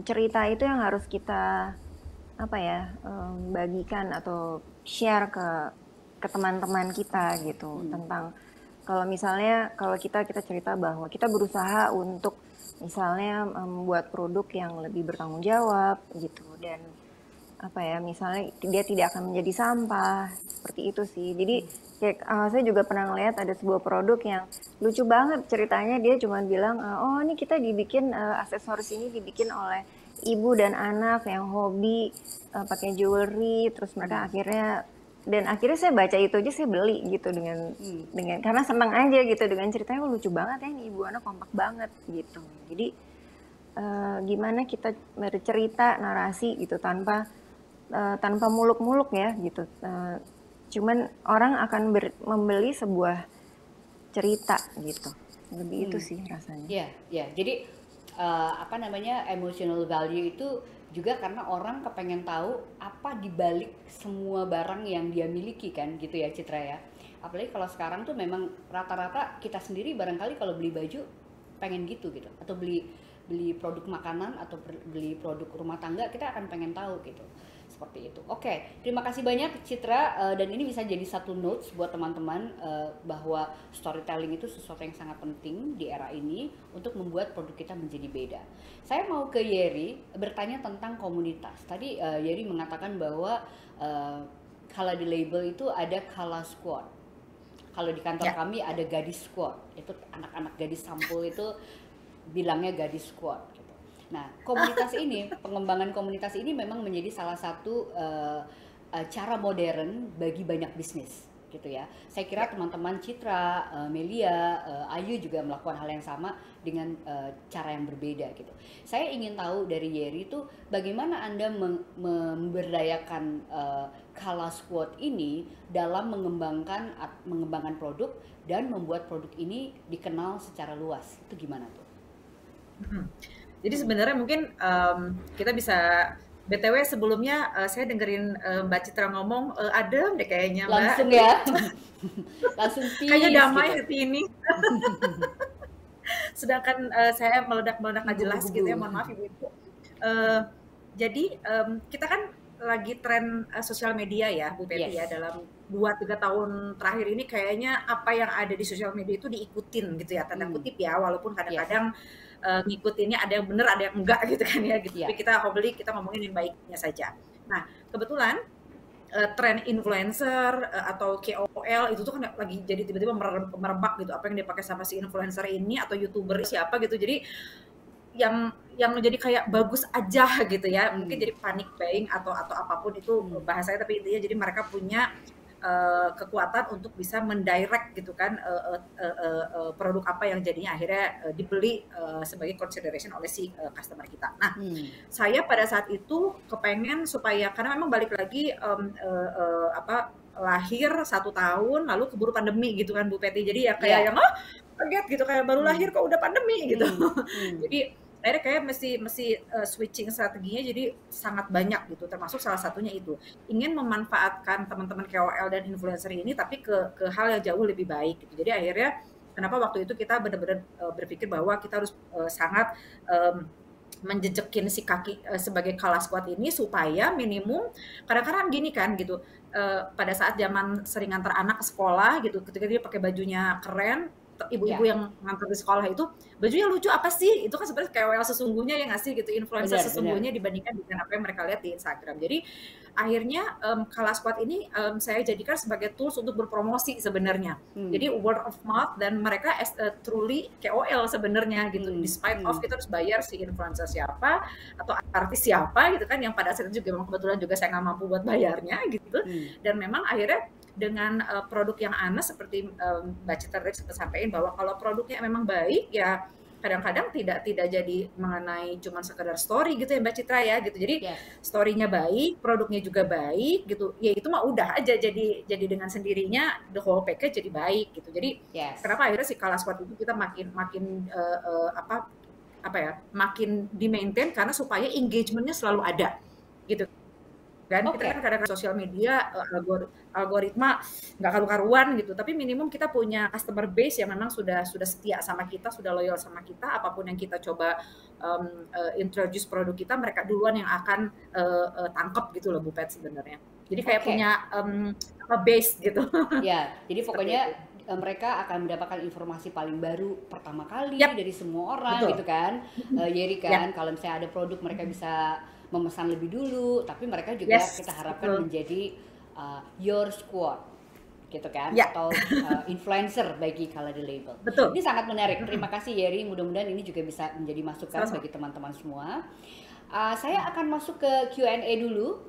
cerita itu yang harus kita bagikan atau share ke teman-teman kita gitu, tentang kalau misalnya kita cerita bahwa kita berusaha untuk misalnya membuat produk yang lebih bertanggung jawab gitu, dan misalnya dia tidak akan menjadi sampah, seperti itu sih. Jadi kayak saya juga pernah ngeliat ada sebuah produk yang lucu banget ceritanya. Dia cuma bilang, oh ini kita dibikin aksesoris ini dibikin oleh ibu dan anak yang hobi pakai jewelry, terus mereka akhirnya saya baca itu aja, saya beli gitu dengan karena senang aja gitu dengan ceritanya. Lucu banget ya, ini ibu anak kompak banget gitu. Jadi gimana kita bercerita narasi gitu tanpa muluk-muluk ya gitu. Cuman orang akan membeli sebuah cerita gitu. Lebih itu sih rasanya. Iya. Jadi emotional value itu juga karena orang kepengen tahu apa dibalik semua barang yang dia miliki kan gitu ya Citra ya. Apalagi kalau sekarang tuh memang rata-rata kita sendiri barangkali kalau beli baju pengen gitu atau beli produk makanan atau beli produk rumah tangga, kita akan pengen tahu gitu. Seperti itu. Oke, terima kasih banyak Citra, dan ini bisa jadi satu notes buat teman-teman bahwa storytelling itu sesuatu yang sangat penting di era ini untuk membuat produk kita menjadi beda. Saya mau ke Yeri bertanya tentang komunitas. Tadi Yeri mengatakan bahwa kalau di label itu ada Kala Squad. Kalau di kantor kami ada Gadis Squad. Itu anak-anak gadis sampul itu bilangnya Gadis Squad. Nah, pengembangan komunitas ini memang menjadi salah satu cara modern bagi banyak bisnis, gitu ya. Saya kira teman-teman Citra, Melia, Ayu juga melakukan hal yang sama dengan cara yang berbeda, gitu. Saya ingin tahu dari Yeri itu bagaimana Anda memberdayakan Kala Squad ini dalam mengembangkan produk dan membuat produk ini dikenal secara luas. Itu gimana tuh? Jadi sebenarnya mungkin kita bisa BTW sebelumnya saya dengerin Mbak Citra ngomong adem deh kayaknya Mbak. Langsung ya. Langsung peace, kayaknya damai gitu. Hati ini. Sedangkan saya meledak-meledak nggak jelas gitu ya, mohon maaf Ibu. Jadi kita kan lagi tren sosial media ya Bu Peti ya, dalam 2-3 tahun terakhir ini kayaknya apa yang ada di sosial media itu diikutin gitu ya, tanda kutip ya, walaupun kadang-kadang ngikutinnya ada yang benar ada yang enggak gitu kan ya gitu. Tapi kita ngomongin yang baiknya saja. Nah, kebetulan tren influencer atau KOL itu tuh kan lagi jadi tiba-tiba merebak gitu, apa yang dipakai sama si influencer ini atau YouTuber siapa gitu. Jadi yang menjadi kayak bagus aja gitu ya. Mungkin jadi panic buying atau apapun itu bahasanya, tapi intinya jadi mereka punya kekuatan untuk bisa mendirect gitu kan produk apa yang jadinya akhirnya dibeli sebagai consideration oleh si customer kita. Nah, saya pada saat itu kepengen supaya, karena memang balik lagi lahir 1 tahun lalu keburu pandemi gitu kan Bu Peti, jadi ya kayak yang kaget gitu, kayak baru lahir kok udah pandemi gitu. Jadi akhirnya kayak mesti switching strateginya jadi sangat banyak gitu, termasuk salah satunya itu ingin memanfaatkan teman-teman KOL dan influencer ini tapi ke hal yang jauh lebih baik gitu. Jadi akhirnya kenapa waktu itu kita benar-benar berpikir bahwa kita harus sangat menjejekin si kaki sebagai Kala Squad ini supaya minimum, kadang-kadang gini kan gitu, pada saat zaman sering antar anak ke sekolah gitu, ketika dia pakai bajunya keren, ibu-ibu yang ngantar di sekolah itu bajunya lucu apa sih, itu kan sebenarnya KOL sesungguhnya yang ngasih gitu, influencer sesungguhnya dibandingkan dengan apa yang mereka lihat di Instagram. Jadi akhirnya Kala Squad ini saya jadikan sebagai tools untuk berpromosi sebenarnya. Jadi word of mouth, dan mereka as a truly KOL sebenarnya gitu. Despite of kita harus bayar si influencer siapa atau artis siapa gitu kan, yang pada saat itu juga memang kebetulan juga saya nggak mampu buat bayarnya gitu. Dan memang akhirnya dengan produk yang Anas seperti Mbak Citra tadi sempat sampaikan bahwa kalau produknya memang baik ya kadang-kadang tidak jadi mengenai cuma sekedar story gitu ya Mbak Citra ya gitu. Jadi story-nya baik, produknya juga baik gitu. Ya itu mah udah aja jadi dengan sendirinya the whole package jadi baik gitu. Jadi kenapa akhirnya si Kala Squad itu kita makin makin di-maintain karena supaya engagement-nya selalu ada gitu. Dan kita kan kadang-kadang sosial media algoritma nggak karu-karuan gitu, tapi minimum kita punya customer base yang memang sudah setia sama kita, sudah loyal sama kita. Apapun yang kita coba introduce produk kita, mereka duluan yang akan tangkep gitu loh Bu Pet sebenarnya. Jadi kayak punya base gitu. Ya, jadi pokoknya mereka akan mendapatkan informasi paling baru pertama kali dari semua orang. Betul. Gitu kan, Yeri kan. Kalau misalnya ada produk mereka bisa memesan lebih dulu, tapi mereka juga kita harapkan menjadi your squad, gitu kan, atau influencer bagi Kala The Label. Betul. Ini sangat menarik. Terima kasih Yeri. Mudah-mudahan ini juga bisa menjadi masukan bagi teman-teman semua. Saya akan masuk ke Q&A dulu.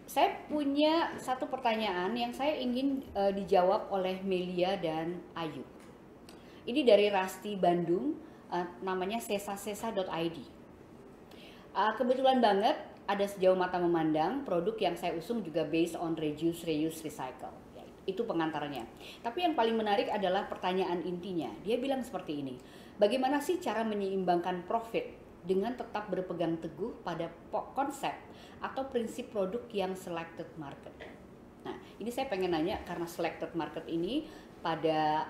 Saya punya satu pertanyaan yang saya ingin dijawab oleh Melia dan Ayu. Ini dari Rasti Bandung, namanya sesasesa.id. Kebetulan banget ada sejauh mata memandang produk yang saya usung juga based on reduce, reuse, recycle. Ya, itu pengantarnya. Tapi yang paling menarik adalah pertanyaan intinya. Dia bilang seperti ini. Bagaimana sih cara menyeimbangkan profit dengan tetap berpegang teguh pada konsep atau prinsip produk yang selected market? Nah, ini saya pengen nanya karena selected market ini pada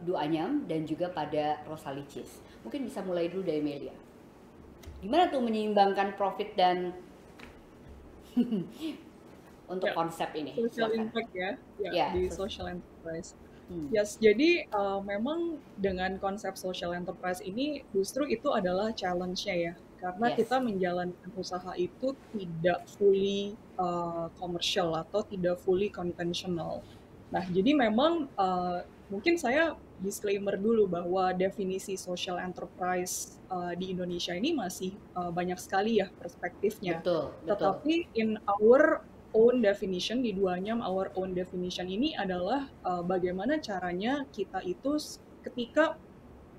Du Anyam dan juga pada Rosalicis. Mungkin bisa mulai dulu dari Melia. Gimana tuh menyeimbangkan profit dan untuk konsep ini? Social impact di social enterprise. Yes, jadi memang dengan konsep social enterprise ini justru itu adalah challenge-nya ya. Karena kita menjalankan usaha itu tidak fully commercial atau tidak fully conventional. Nah, jadi memang mungkin saya disclaimer dulu bahwa definisi social enterprise di Indonesia ini masih banyak sekali ya perspektifnya. Betul. Tetapi in our own definition, di Du Anyam our own definition ini adalah bagaimana caranya kita itu ketika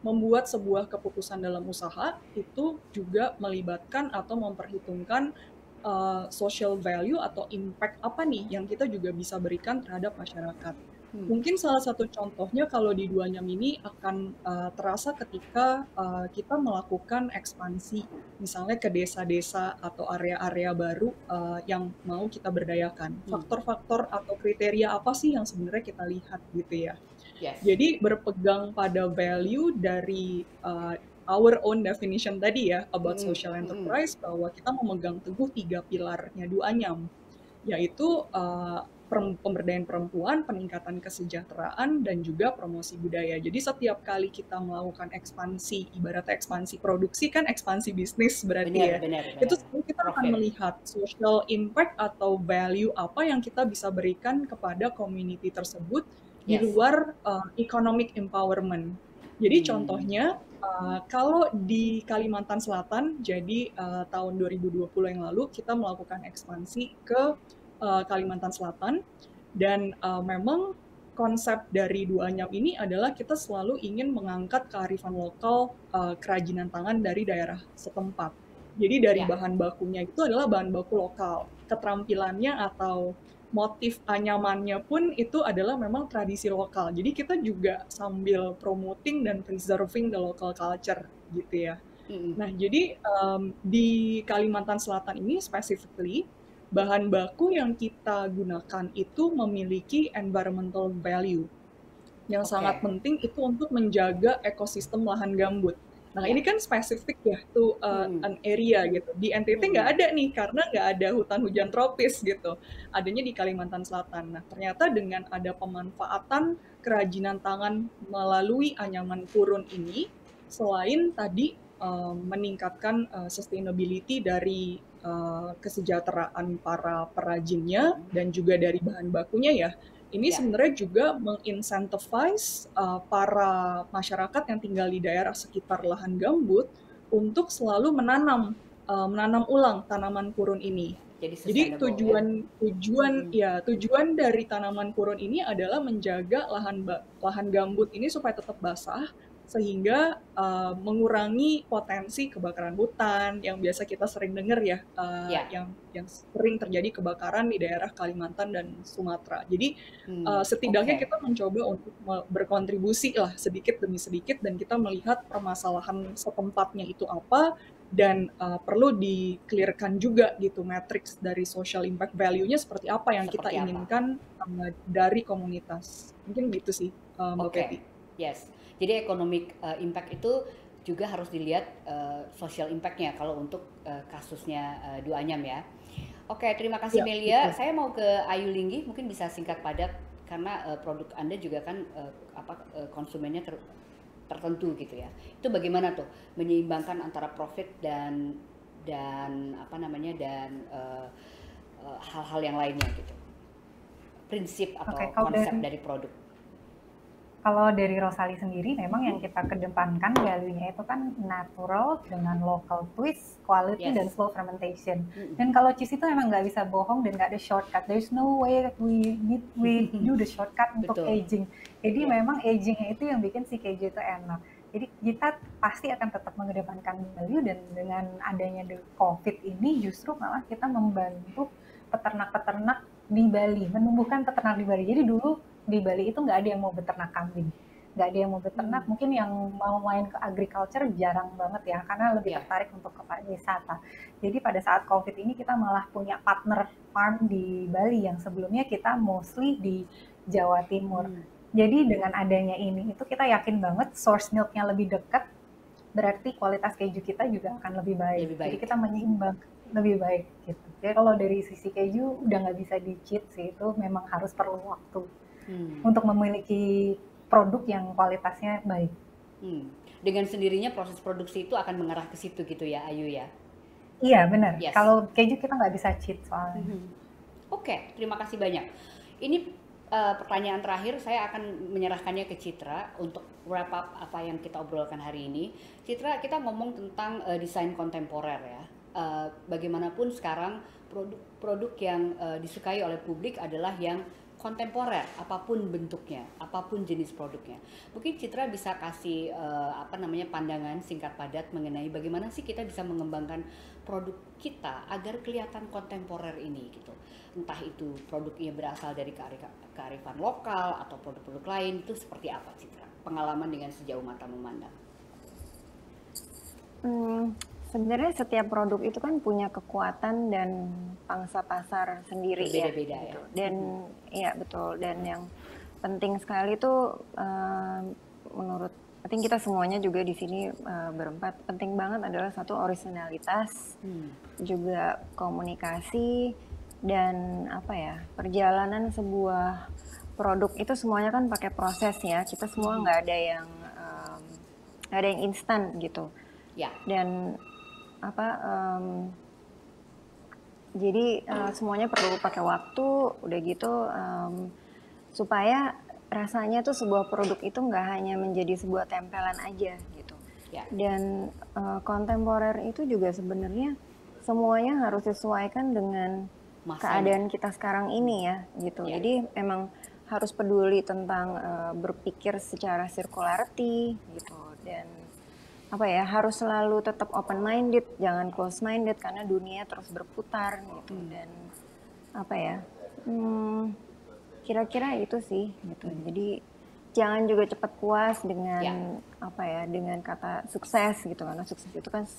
membuat sebuah keputusan dalam usaha itu juga melibatkan atau memperhitungkan social value atau impact apa nih yang kita juga bisa berikan terhadap masyarakat. Mungkin salah satu contohnya kalau di Du Anyam ini akan terasa ketika kita melakukan ekspansi, misalnya ke desa-desa atau area-area baru yang mau kita berdayakan. Faktor-faktor atau kriteria apa sih yang sebenarnya kita lihat gitu ya. Jadi berpegang pada value dari our own definition tadi ya about social enterprise, bahwa kita memegang teguh 3 pilarnya Du Anyam, yaitu pemberdayaan perempuan, peningkatan kesejahteraan, dan juga promosi budaya. Jadi setiap kali kita melakukan ekspansi, ibaratnya ekspansi produksi kan ekspansi bisnis berarti benar. Itu kita akan melihat social impact atau value apa yang kita bisa berikan kepada community tersebut di luar economic empowerment. Jadi contohnya kalau di Kalimantan Selatan, jadi tahun 2020 yang lalu kita melakukan ekspansi ke Kalimantan Selatan, dan memang konsep dari Du Anyam ini adalah kita selalu ingin mengangkat kearifan lokal, kerajinan tangan dari daerah setempat. Jadi dari bahan bakunya itu adalah bahan baku lokal, keterampilannya atau motif anyamannya pun itu adalah memang tradisi lokal. Jadi kita juga sambil promoting dan preserving the local culture gitu ya. Nah jadi di Kalimantan Selatan ini specifically bahan baku yang kita gunakan itu memiliki environmental value yang sangat penting itu untuk menjaga ekosistem lahan gambut. Nah ini kan spesifik ya tuh an area gitu. Di NTT nggak ada nih karena nggak ada hutan hujan tropis gitu. Adanya di Kalimantan Selatan. Nah ternyata dengan ada pemanfaatan kerajinan tangan melalui anyaman purun ini, selain tadi meningkatkan sustainability dari kesejahteraan para perajinnya dan juga dari bahan bakunya ya, ini sebenarnya juga mengincentivize para masyarakat yang tinggal di daerah sekitar lahan gambut untuk selalu menanam ulang tanaman purun ini. Jadi tujuan dari tanaman purun ini adalah menjaga lahan gambut ini supaya tetap basah sehingga mengurangi potensi kebakaran hutan yang biasa kita sering dengar ya, yang sering terjadi kebakaran di daerah Kalimantan dan Sumatera. Jadi setidaknya kita mencoba untuk berkontribusi lah sedikit demi sedikit, dan kita melihat permasalahan setempatnya itu apa, dan perlu di-clearkan juga gitu matriks dari social impact value-nya seperti apa yang kita inginkan dari komunitas. Mungkin gitu sih, Mbak Peti. Yes. Jadi economic impact itu juga harus dilihat social impact-nya kalau untuk kasusnya Duanyam ya. Oke, terima kasih Melia. Saya mau ke Ayu Linggi, mungkin bisa singkat padat karena produk Anda juga kan konsumennya tertentu gitu ya. Itu bagaimana tuh menyeimbangkan antara profit dan hal-hal yang lainnya gitu. Prinsip atau konsep dari produk. Kalau dari Rosali sendiri, memang yang kita kedepankan value-nya itu kan natural dengan local twist, quality, dan slow fermentation. Dan kalau cheese itu memang nggak bisa bohong dan nggak ada shortcut. There's no way that we do the shortcut untuk aging. Jadi memang agingnya itu yang bikin si keju itu enak. Jadi kita pasti akan tetap mengedepankan value, dan dengan adanya COVID ini justru malah kita membantu peternak-peternak di Bali, menumbuhkan peternak di Bali. Jadi dulu di Bali itu nggak ada yang mau beternak kambing, nggak ada yang mau beternak, mungkin yang mau main ke agriculture jarang banget ya, karena lebih tertarik untuk ke pariwisata. Jadi pada saat COVID ini kita malah punya partner farm di Bali yang sebelumnya kita mostly di Jawa Timur. Jadi dengan adanya ini itu kita yakin banget source milk-nya lebih dekat, berarti kualitas keju kita juga akan lebih baik. Jadi kita menyeimbang lebih baik gitu. Jadi kalau dari sisi keju udah nggak bisa di-cheat sih, itu memang harus perlu waktu untuk memiliki produk yang kualitasnya baik. Dengan sendirinya proses produksi itu akan mengarah ke situ gitu ya, Ayu ya? Iya benar. Yes. Kalau keju kita nggak bisa cheat soalnya. Oke, terima kasih banyak. Ini pertanyaan terakhir, saya akan menyerahkannya ke Citra untuk wrap up apa yang kita obrolkan hari ini. Citra, kita ngomong tentang desain kontemporer ya. Bagaimanapun sekarang produk yang disukai oleh publik adalah yang kontemporer, apapun bentuknya, apapun jenis produknya. Mungkin Citra bisa kasih pandangan singkat padat mengenai bagaimana sih kita bisa mengembangkan produk kita agar kelihatan kontemporer ini gitu. Entah itu produknya berasal dari kearifan lokal atau produk-produk lain, itu seperti apa Citra? Pengalaman dengan sejauh mata memandang. Sebenarnya setiap produk itu kan punya kekuatan dan pangsa pasar sendiri beda-beda ya. Gitu. Dan ya betul. Dan yang penting sekali itu menurut kita semuanya juga di sini berempat, penting banget adalah satu originalitas, juga komunikasi, dan perjalanan sebuah produk itu semuanya kan pakai proses ya. Kita semua nggak ada yang instan gitu. Ya. Dan jadi semuanya perlu pakai waktu, udah gitu supaya rasanya tuh sebuah produk itu nggak hanya menjadi sebuah tempelan aja gitu. Ya. Dan kontemporer itu juga sebenarnya semuanya harus disesuaikan dengan keadaan kita sekarang ini ya gitu. Ya. Jadi memang harus peduli tentang berpikir secara circularity gitu, dan harus selalu tetap open minded, jangan close minded karena dunia terus berputar gitu. Dan kira-kira itu sih gitu. Jadi jangan juga cepat puas dengan dengan kata sukses gitu, karena sukses itu kan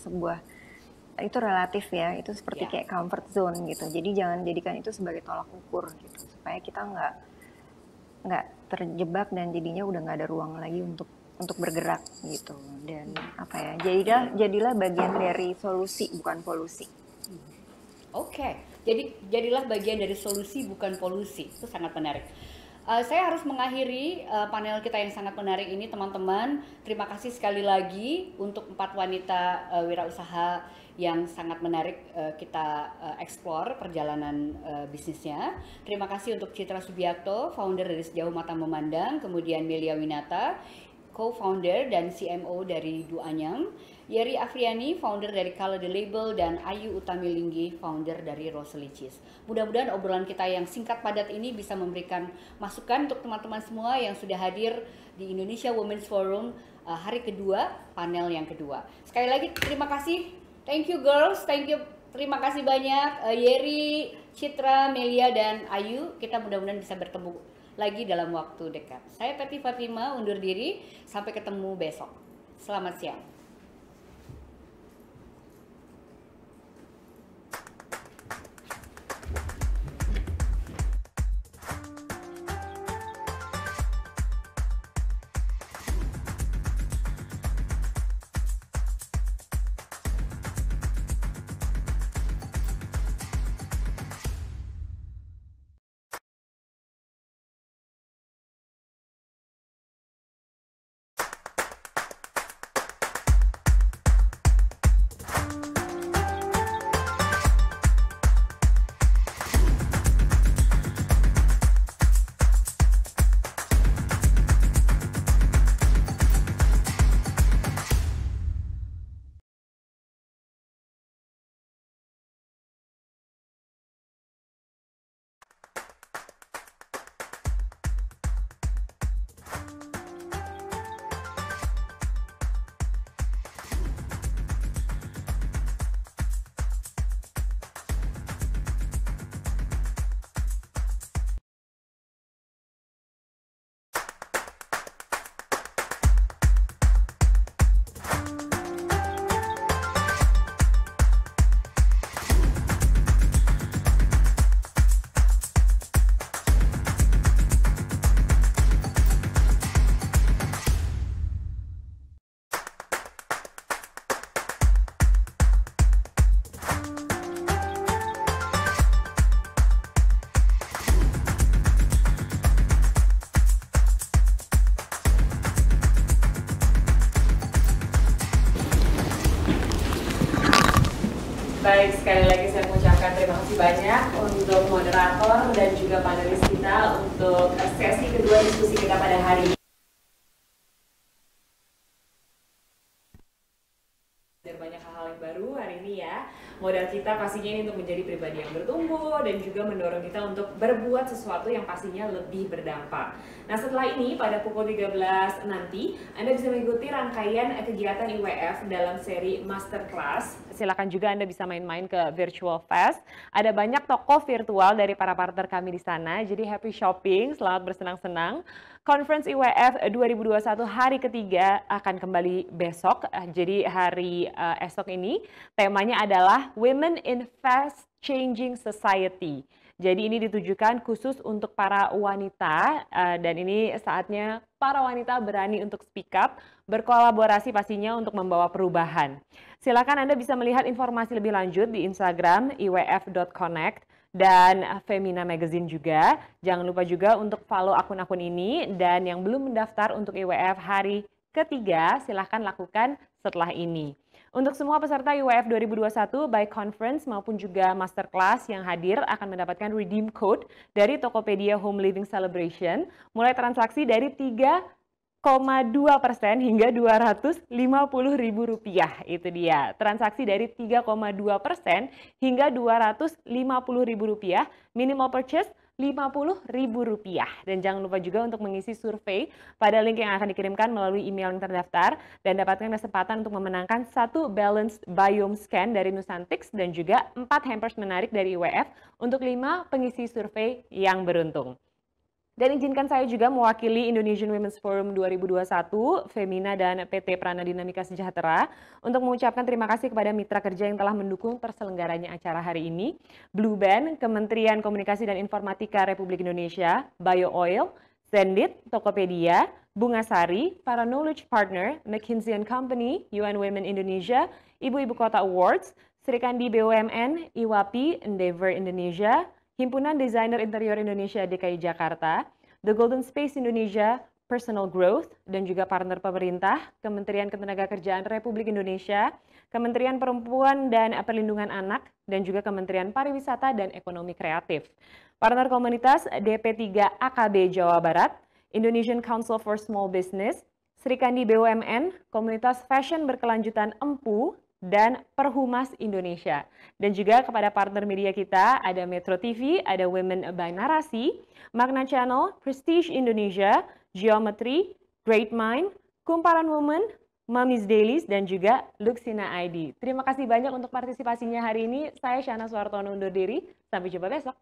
itu relatif ya, itu seperti kayak comfort zone gitu. Jadi jangan jadikan itu sebagai tolak ukur gitu, supaya kita nggak terjebak dan jadinya udah nggak ada ruang lagi untuk bergerak gitu. Dan jadilah bagian dari solusi bukan polusi. Oke. Jadi jadilah bagian dari solusi bukan polusi. Itu sangat menarik. Saya harus mengakhiri panel kita yang sangat menarik ini, teman-teman. Terima kasih sekali lagi untuk 4 wanita wirausaha yang sangat menarik kita explore perjalanan bisnisnya. Terima kasih untuk Citra Subiakto, founder dari Sejauh Mata Memandang, kemudian Melia Winata, co-founder dan CMO dari Duanyam, Yeri Afriani, founder dari Color the Label, dan Ayu Utami Linggi, founder dari Rosali Cheese. Mudah-mudahan obrolan kita yang singkat padat ini bisa memberikan masukan untuk teman-teman semua yang sudah hadir di Indonesia Women's Forum hari kedua panel yang kedua. Sekali lagi terima kasih, thank you girls, terima kasih banyak Yeri, Citra, Melia dan Ayu. Kita mudah-mudahan bisa bertemu lagi dalam waktu dekat. Saya Peti Fatima undur diri, sampai ketemu besok. Selamat siang. Baik, sekali lagi saya mengucapkan terima kasih banyak untuk moderator dan juga panelis kita untuk sesi kedua diskusi kita pada hari ini. Banyak hal-hal yang baru hari ini ya. Modal kita pastinya ini untuk menjadi pribadi yang bertumbuh dan juga mendorong kita untuk berbuat sesuatu yang pastinya lebih berdampak. Nah, setelah ini pada pukul 13 nanti Anda bisa mengikuti rangkaian kegiatan IWF dalam seri Masterclass. Silakan juga Anda bisa main-main ke Virtual Fest. Ada banyak toko virtual dari para partner kami di sana. Jadi happy shopping, selamat bersenang-senang. Conference IWF 2021 hari ketiga akan kembali besok. Jadi hari esok ini temanya adalah Women in Fast Changing Society. Jadi ini ditujukan khusus untuk para wanita dan ini saatnya para wanita berani untuk speak up, berkolaborasi pastinya untuk membawa perubahan. Silakan Anda bisa melihat informasi lebih lanjut di Instagram iwf.connect dan Femina Magazine juga. Jangan lupa juga untuk follow akun-akun ini dan yang belum mendaftar untuk IWF hari ketiga silahkan lakukan setelah ini. Untuk semua peserta IWF 2021 baik conference maupun juga masterclass yang hadir akan mendapatkan redeem code dari Tokopedia Home Living Celebration mulai transaksi dari 3,2% hingga Rp250.000. Itu dia, transaksi dari 3,2% hingga Rp250.000, minimal purchase Rp50.000. Dan jangan lupa juga untuk mengisi survei pada link yang akan dikirimkan melalui email yang terdaftar dan dapatkan kesempatan untuk memenangkan 1 balanced biome scan dari Nusantix dan juga 4 hampers menarik dari IWF untuk 5 pengisi survei yang beruntung. Dan izinkan saya juga mewakili Indonesian Women's Forum 2021, Femina dan PT Prana Dinamika Sejahtera untuk mengucapkan terima kasih kepada mitra kerja yang telah mendukung terselenggaranya acara hari ini. Blue Band, Kementerian Komunikasi dan Informatika Republik Indonesia, Bio Oil, Zendit, Tokopedia, Bunga Sari, para knowledge partner, McKinsey & Company, UN Women Indonesia, Ibu-Ibu Kota Awards, Serikandi BUMN, IWAPI, Endeavor Indonesia, Himpunan Desainer Interior Indonesia DKI Jakarta, The Golden Space Indonesia, Personal Growth, dan juga partner pemerintah, Kementerian Ketenagakerjaan Republik Indonesia, Kementerian Perempuan dan Perlindungan Anak, dan juga Kementerian Pariwisata dan Ekonomi Kreatif. Partner komunitas DP3 AKB Jawa Barat, Indonesian Council for Small Business, Serikandi BUMN, Komunitas Fashion Berkelanjutan Empu, dan Perhumas Indonesia. Dan juga kepada partner media kita, ada Metro TV, ada Women by Narasi, Magna Channel, Prestige Indonesia, Geometry, Great Mind, Kumparan Woman, Mommy's Dailies, dan juga Luxina ID. Terima kasih banyak untuk partisipasinya hari ini. Saya Shana Suartono undur diri. Sampai jumpa besok.